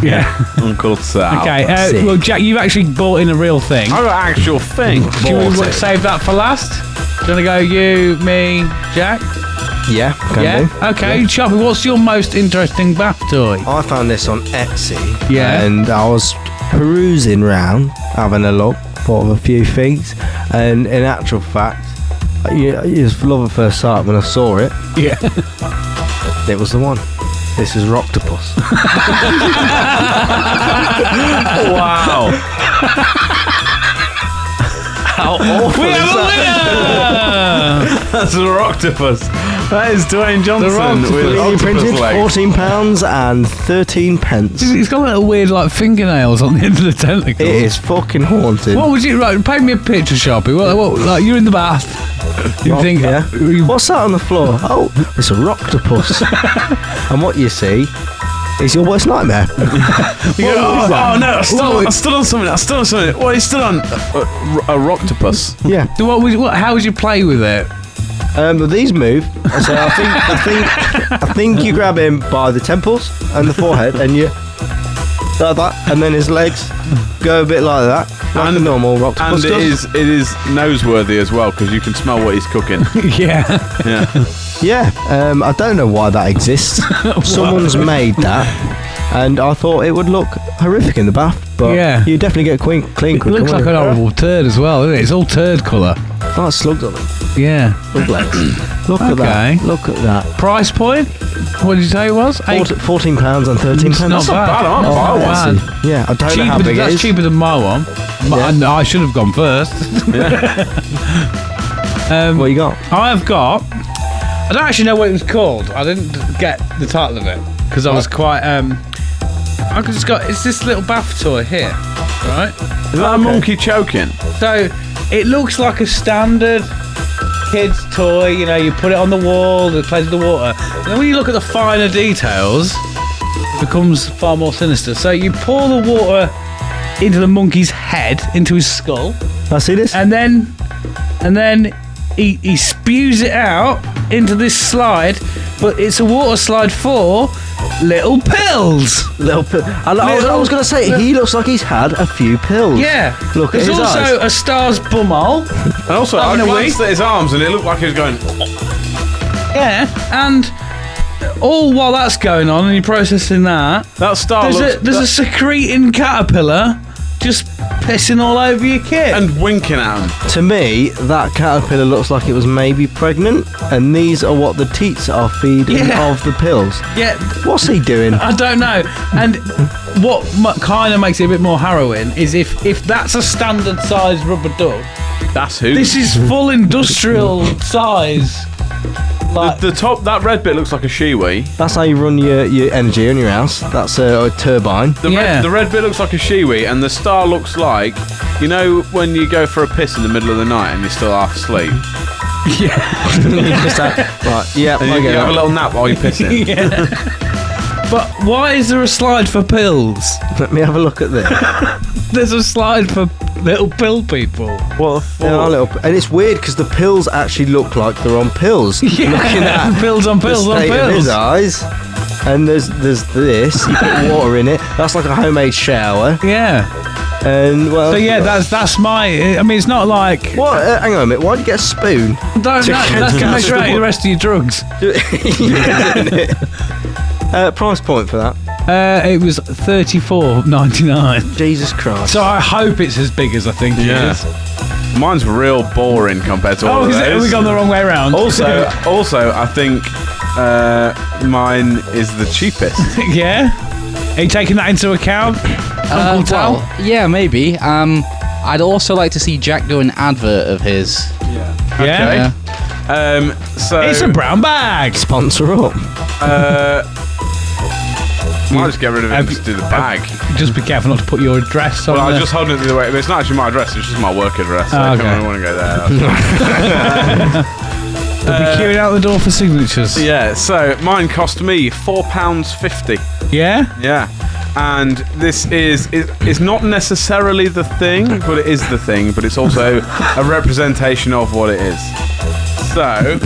Yeah. Uncle Sal. Okay, sick. well, Jack, you've actually bought in a real thing. I got an actual thing. Should we save that for last? Do you want to go you, me, Jack? Yeah, can Yeah? do. Okay, Choppy, what's your most interesting bath toy? I found this on Etsy. Yeah. And I was perusing round, having a look, thought of a few things. And in actual fact, it was love at first sight when I saw it. Yeah. It was the one. This is Roctopus. Wow. How awful We is have a that? winner! That's a Roctopus. That is Dwayne Johnson with 3D octopus printed, legs. £14 and 13 pence. It's got little weird, like, fingernails on the end of the tentacle. It is fucking haunted. What would you, right, paint me a picture, Choppy. What, like, you're in the bath. You think, Yeah. What's that on the floor? Oh, it's a Roctopus. And what you see is your worst nightmare. You go, oh no, I stood on something. What, you stood on? A Roctopus. Yeah. How would you play with it? But these move. So I think you grab him by the temples and the forehead, and you like that, and then his legs go a bit like that, like a normal Roctopus And does. it is noseworthy as well because you can smell what he's cooking. Yeah. Yeah. Yeah. I don't know why that exists. Someone's made that, and I thought it would look horrific in the bath, but Yeah. you definitely get clean It quicker. looks like an horrible turd as well, doesn't it? It's all turd colour. Like slugs on them. Yeah. Bug legs. Look Okay. at that. Look at that. Price point? What did you say it was? £14 and 13 pence. Not bad. bad, Not buy one. bad. Yeah, I don't know how Cheaper, big it that's is. cheaper than my one. I should have gone first. What you got? I don't actually know what it was called. I didn't get the title of it because I was quite. It's this little bath toy here, right? Is that a monkey choking? So it looks like a standard kid's toy. You know, you put it on the wall, it plays with the water. And then when you look at the finer details, it becomes far more sinister. So you pour the water into the monkey's head, into his skull, I see this. and then he spews it out into this slide, but it's a water slide for little pills. Little pill. I was going to say, he looks like he's had a few pills. Yeah. Look at There's his also eyes. a star's bumhole. And also, I Having a glanced at his arms and it looked like he was going. Yeah. And all while that's going on and you're processing that, That star there's a secreting caterpillar just pissing all over your kid. and winking at him. To me, that caterpillar looks like it was maybe pregnant, and these are what the teats are feeding Yeah. of the pills. yeah, What's he doing? I don't know. And what kind of makes it a bit more harrowing is if that's a standard size rubber duck, That's who. this is full industrial size. Like, the top, that red bit looks like a shiwi. That's how you run your energy in your house. That's a turbine. The red bit looks like a shiwi, and the star looks like, you know, when you go for a piss in the middle of the night and you're still half asleep, Just that, right, yeah, and I you get have a that. little nap while you're pissing. But why is there a slide for pills? Let me have a look at this. There's a slide for little pill people. What the They are little, and it's weird because the pills actually look like they're on pills. Yeah, Looking at pills on pills the on state of his pills. eyes. And there's this. You put water in it. That's like a homemade shower. Yeah. And well. So yeah, that's my. I mean, it's not like. What? Hang on a minute. Why'd you get a spoon? That's to measure the rest of your drugs. Yeah, isn't it? Price point for that? It was $34.99. Jesus Christ. So I hope it's as big as I think it is. Mine's real boring compared to all of is it? those. Have we gone the wrong way around? Also, I think mine is the cheapest. Yeah? Are you taking that into account, Uncle Tal? Well, yeah, maybe. I'd also like to see Jack do an advert of his. Yeah? So It's a brown bag. Sponsor up. Might just get rid of it and just do the bag. Just be careful not to put your address on Well, I there. was just holding it the other way. It's not actually my address, it's just my work address. So Oh, if okay. anyone want to go there, that's They'll be queuing out the door for signatures. yeah, so mine cost me £4.50. Yeah? Yeah. And this it's not necessarily the thing, but it is the thing, but it's also a representation of what it is. So,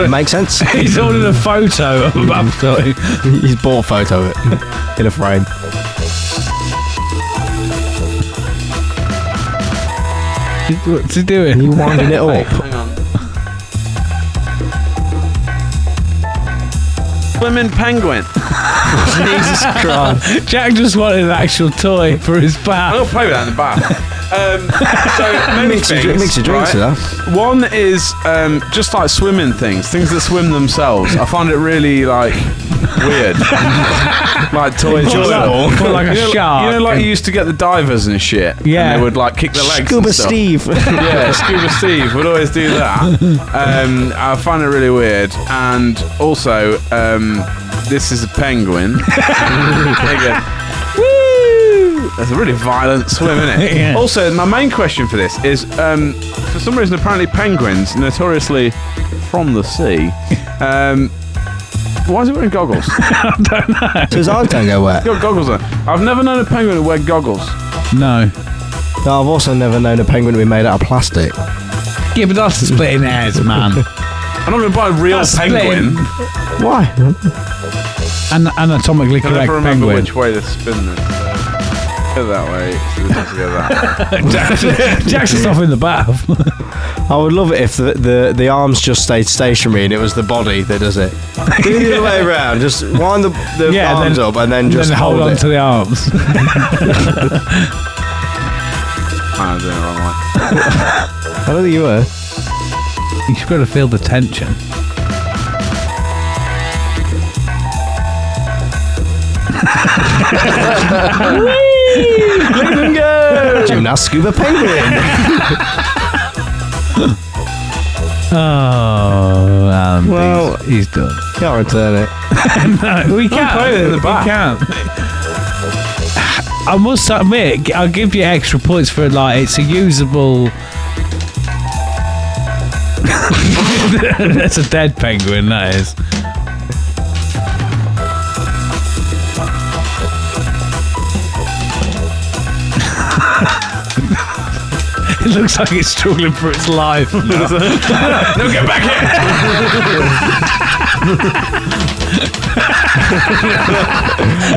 Makes sense. He's ordered a photo of a bath toy. He's bought a photo of it in a frame. What's he doing? Are you winding it up? hang on. Swimming penguin. Jesus Christ. Jack just wanted an actual toy for his bath. I'll play with that in the bath. So many Mix things. your drinks right? with that. One is just like swimming things that swim themselves. I find it really like weird, like toys. More like a shark. You know, like you used to get the divers and shit. Yeah. And they would like kick the legs. Scuba and stuff. Steve. Yeah, Scuba Steve would always do that. I find it really weird, and also this is a penguin. There you go. That's a really violent swim, isn't it? Yeah. Also, my main question for this is, for some reason, apparently penguins, notoriously from the sea, why is he wearing goggles? So his eyes don't go wet. He's got goggles on. I've never known a penguin to wear goggles. No. No, I've also never known a penguin to be made out of plastic. Yeah, but that's splitting hairs, man. I'm not going to buy a real That's penguin. Why? An anatomically I can correct never remember penguin. which way to spin this. Go that way. So this has to go that way. Jack's just off in the bath. I would love it if the arms just stayed stationary and it was the body that does it. Do it the other way around. Just wind the arms up and then just hold on it. to the arms. I'm doing it the wrong way. I don't think you were. You've got to feel the tension. Let him go. Gymnast scuba penguin. Oh, Well, he's done. Can't return it. No, we can't. play it in the back. We can't. I must admit, I'll give you extra points for like it's a usable. That's a dead penguin. That is. It looks like it's struggling for its life. No, get back here!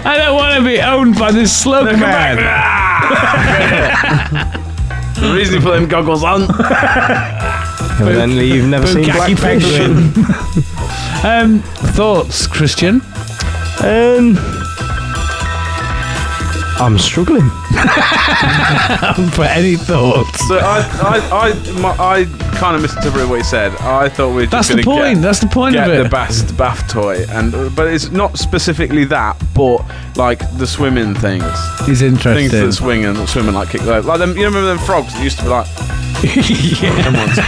I don't want to be owned by this slug man. The reason you put them goggles on. Evidently, you've never seen Bukkake Blackfish. penguin. Thoughts, Christian? I'm struggling. For any thoughts? So I kind of misinterpreted what he said. I thought we were That's just the going to point. That's the point get of it. the best bath toy, but it's not specifically that, but like the swimming things, He's things that interested. swing and like kick like them. You remember them frogs that used to be like, them ones,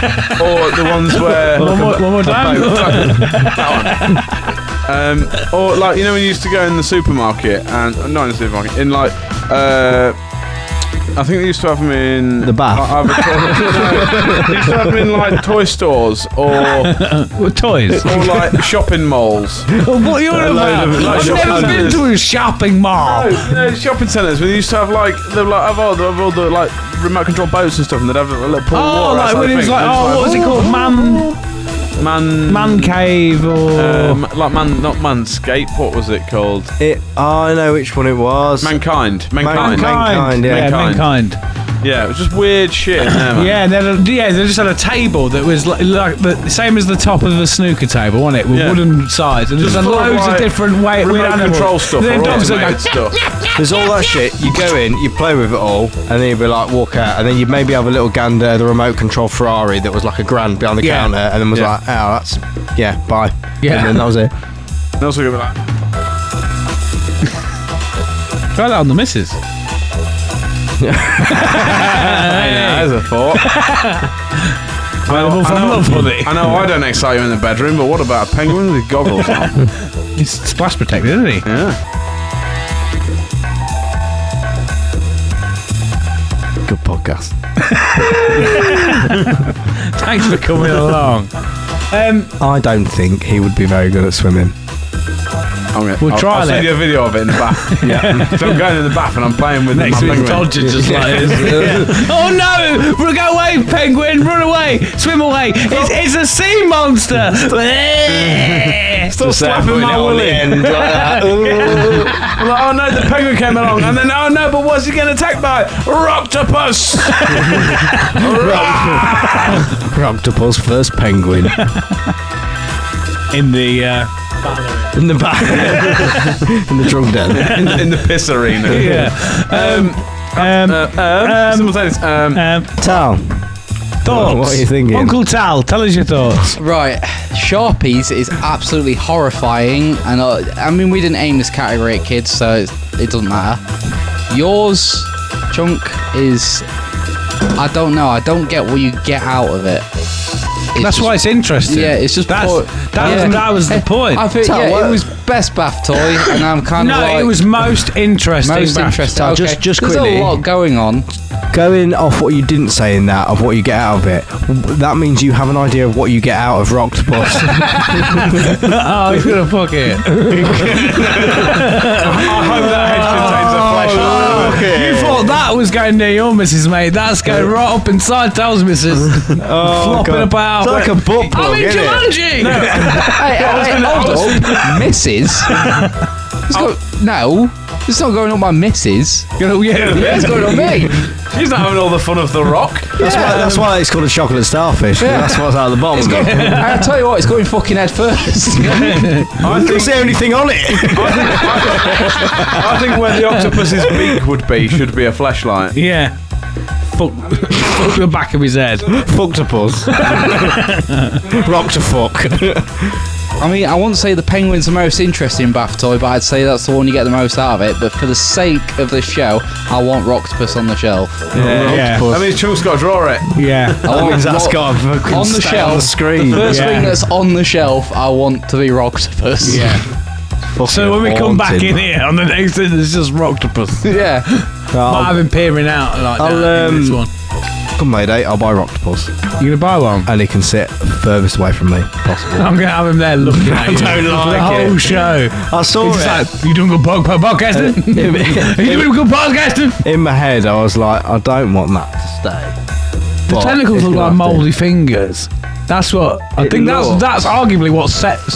or the ones where One more time. or like, you know, when you used to go in the supermarket, and not in the supermarket, in like I think they used to have them in The bath. They used to have them in like toy stores or Toys. like shopping malls. What are you on about? like I've never been to a shopping mall. No, shopping centres where they used to have like they would like have all the like remote control boats and stuff, and they'd have a little pool of Oh, water like outside when the it was thing. like, And what was it called? Man cave or like not manscape. What was it called? I know which one it was. Mankind. Mankind, Yeah, Mankind. Yeah, it was just weird shit in there, man. Yeah, and then they just had a table that was like the same as the top of a snooker table, wasn't it? With wooden sides, and just had full of, loads of like, different weird remote animals. control stuff. Then or dogs that automated go, stuff. There's all that shit. You go in, you play with it all, and then you'd be like, walk out, and then you'd maybe have a little gander at the remote control Ferrari that was like $1,000 behind the counter, and then was like, oh, that's bye. Yeah. And then that was it. And also go like, try that on the missus. hey, there's a thought. Available from Love Honey. I know I don't excite you in the bedroom, but what about a penguin with goggles on? He's splash protected, isn't he? Yeah. Good podcast. Thanks for coming along. I don't think he would be very good at swimming. We'll try I'll send it. you a video of it in the bath. So I'm going in the bath and I'm playing with Next my week, penguin. Dodger just like this. Oh no! Go away, penguin! Run away! Swim away! It's a sea monster! Still slapping my willy. end like that. I'm like, oh no, the penguin came along, and then oh no, but what's he getting attacked by? Roctopus! Octopus first penguin In the in the back in the drug den. in the piss arena. Simultaneous. Tal, thoughts. what are you thinking? Uncle Tal, tell us your thoughts. Right, Sharpies is absolutely horrifying, and I mean we didn't aim this category at kids, so it doesn't matter. Yours, Chunk, is I don't know. I don't get what you get out of it. That's why it's interesting. Yeah, it's just that was the point. I think Tal, it what- was best bath toy, and I'm kind of No, like it was most interesting. most bath. interesting. Tal, Okay. just There's quickly. a lot going on. Going off what you didn't say in that of what you get out of it, that means you have an idea of what you get out of Roctopus. Oh, he's gonna fuck it. I hope that head contains a flashlight. You thought that was going near your missus, mate. That's going right up inside Tal's missus. Flopping God. about. It's like a butt plug, I'm in isn't it? Jumanji! Hey, hold up, Mrs. No, it's not going on my missus. Yeah. It's going on me. She's not having all the fun of the rock. That's why it's called a chocolate starfish. Yeah. That's what's out of the bottom. of it. I tell you what, it's going fucking head first. That's the only thing on it. I think where the octopus's beak would be should be a flashlight. Yeah. Fuck the back of his head. Fucktopus. Rock to fuck. I mean, I won't say the penguin's the most interesting bath toy, but I'd say that's the one you get the most out of it. But for the sake of this show, I want Roctopus on the shelf. Yeah. I mean, Chunk's got to draw it. Yeah. I want That's got to fucking on the stay shelf. on the screen. The first Yeah. thing that's on the shelf, I want to be Roctopus. Yeah. So when we come back in Haunting. here on the next thing, there's just Roctopus. Yeah. Might have him peering out like I'll, that in this one. Come Mayday, I'll buy Roctopus. You gonna buy one? And he can sit furthest away from me possible. I'm gonna have him there looking at you. don't the like whole it. show. I saw He's it. just like, you doing good podcasting? Are you doing good podcasting? In my head, I was like, I don't want that to stay. The But tentacles if look you like have to- mouldy fingers. That's what I think. That's arguably what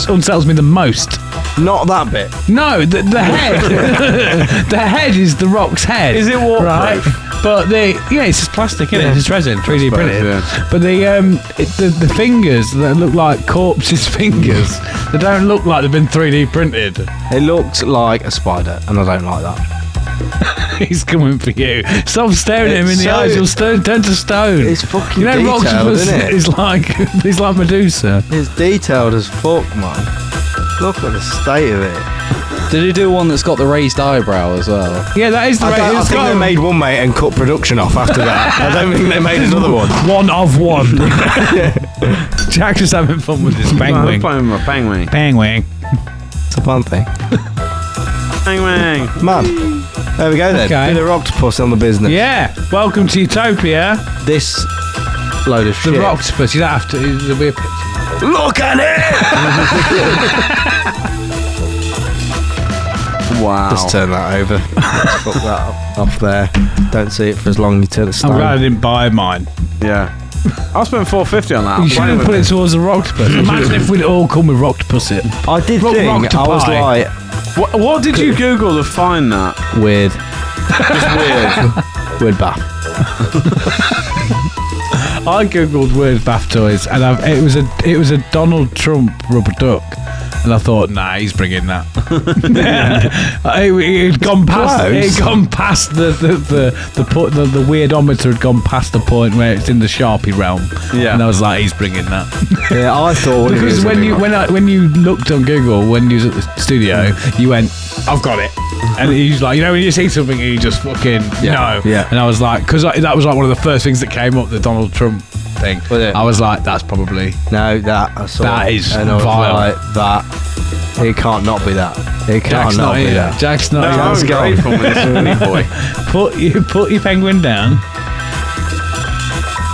unsettles me the most. Not that bit. No, the head. The head is the rock's head. Is it waterproof? Right? But it's just plastic, isn't it? It's resin, 3D printed. yeah. But the fingers that look like corpses' fingers, they don't look like they've been 3D printed. It looked like a spider, and I don't like that. He's coming for you. Stop staring at him in the So- eyes. You'll turn to stone. It's fucking you know, detailed, Roctopus isn't it? is like he's like Medusa. It's detailed as fuck, man. Look at the state of it. Did he do one that's got the raised eyebrow as well? Yeah, that is the I think they made one, mate, and cut production off after that. I don't think they made another one. one of one. Jack's just having fun with his I'm penguin. playing with my penguin. Penguin. It's a fun thing. Penguin. Man, There we go then. Okay. Bit of octopus on the business. Yeah. Welcome to Utopia. This load of shit. The octopus. You don't have to. There'll be a picture. Look at it! Wow. Just turn that over. Just put that off there. Don't see it for as long as you turn it I'm glad I didn't buy mine. Yeah. I spent $4.50 on that. You should have put it towards the octopus. Imagine if we'd all come with octopus in. I did think, I was like... What did you Google to find that? Weird. Just weird. Weird bath. I googled weird bath toys, and it was a Donald Trump rubber duck, and I thought, nah, he's bringing that. it had gone past. It had gone past the weirdometer had gone past the point where it's in the Sharpie realm. Yeah. And I was like, he's bringing that. Yeah, I thought because when you looked on Google when you was at the studio, you went, I've got it. And he's like, when you see something and you just fucking no. Yeah. And I was like, because that was like one of the first things that came up, the Donald Trump thing. Was it? I was like, that's probably No, that I saw. That is and I was vile. like, that. It can't not be that. It can't Jack's not not be here. that. Jack's not here. I'm grateful with this funny boy. Put your penguin down.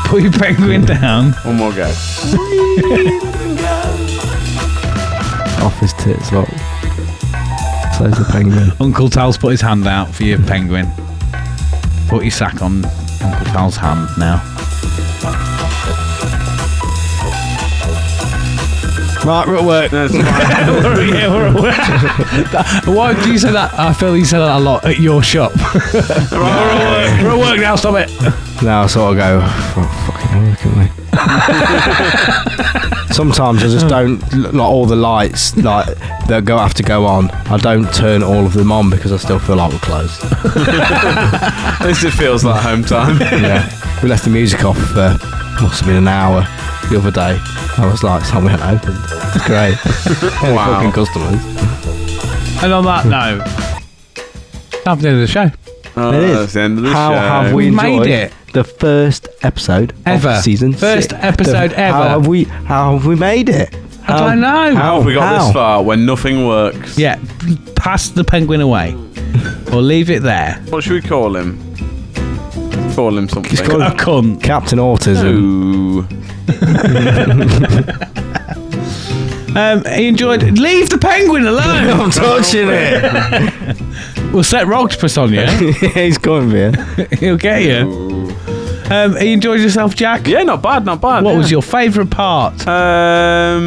Put your penguin down. One more go. Off his tits, look. So's the penguin. Uncle Tal's put his hand out for your penguin. Put your sack on Uncle Tal's hand now. Right, we're at work. That's fine. We're at work. Why do you say that? I feel you say that a lot at your shop. We're at work now, stop it. Now I sort of go, fucking look at me. Sometimes I just don't, like all the lights like that have to go on, I don't turn all of them on because I still feel like we're closed. At least it feels like home time. Yeah. We left the music off for, must have been an hour the other day. I was like, it's time we hadn't opened. It's great. Any Wow. fucking customers. And on that note, time for the end of the show. Oh, It is. that's the end of the How show. have we We made enjoyed it. the first episode Ever. of season First 6? episode ever. How have we made it? I don't know. How have we got this far when nothing works? Yeah, pass the penguin away. Or leave it there. What should we call him? Call him something. He's called- A cunt. Captain Autism. Ooh. He enjoyed it. Leave the penguin alone. I'm touching it. We'll set Octopus on you. He's coming here. He'll get you. Ooh. You enjoyed yourself, Jack? Yeah, not bad, not bad. What was your favourite part? The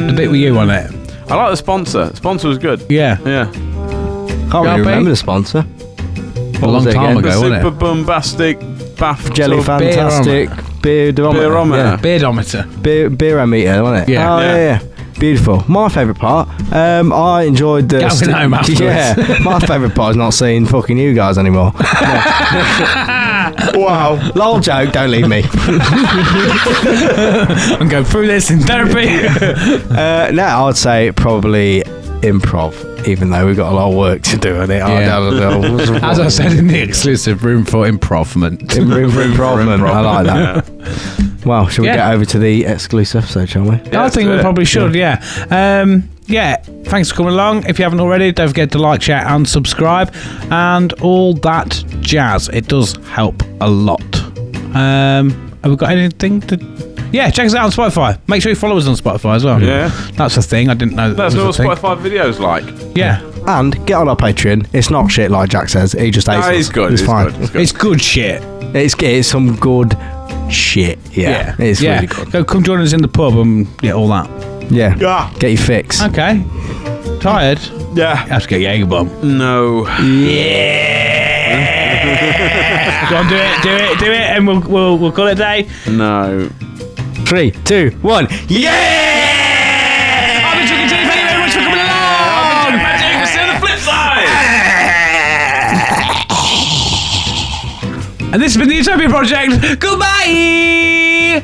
The bit with you on it. I like the sponsor. The sponsor was good. Yeah. Yeah. Can't really Pete? remember the sponsor. A What long was it time again? ago, wasn't Super it? bombastic bath Jelly tub. Fantastic Beerdometer. Beerometer. Beardometer. Beerometer, wasn't it? Yeah. Oh, yeah. Beautiful. My favourite part, I enjoyed the... Going home afterwards. Yeah, my favourite part is not seeing fucking you guys anymore. Wow. Lol joke, don't leave me. I'm going through this in therapy. Now I'd say probably improv, even though we've got a lot of work to do on it. I don't know. As I said in the exclusive, room for improvement. Room for improvement. I like that. Well, shall we Yeah. get over to the exclusive episode, shall we? I think we probably should, yeah. Thanks for coming along. If you haven't already, don't forget to like, share, and subscribe, and all that jazz. It does help a lot. Have we got anything to... Yeah, check us out on Spotify. Make sure you follow us on Spotify as well. Yeah. That's a thing. I didn't know That's that what was a thing. Spotify videos like. Yeah. And get on our Patreon. It's not shit like Jack says. He just hates us. He's good. It's He's fine. good. He's good. It's good shit. It's some good shit. Yeah. It's really good. Go come join us in the pub and get all that. Yeah. Yeah. Get your fix. Okay. Tired? Yeah. Have to get Jaeger bomb. No. Go on, do it, and we'll call it a day. No. 3, 2, 1. Yeah! I've been talking to you. Thank you very much for coming along. Magic, see you on the flip side. And this has been the Utopia Project. Goodbye.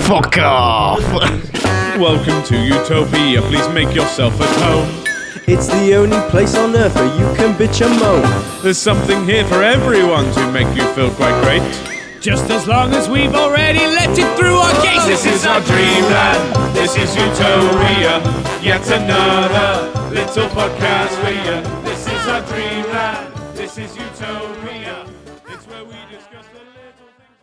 Fuck off! Welcome to Utopia. Please make yourself at home. It's the only place on earth where you can bitch and moan. There's something here for everyone to make you feel quite great. just as long as we've already let it through our gates. This is our dreamland, this is Utopia, yet another little podcast for you. This is our dreamland, this is Utopia.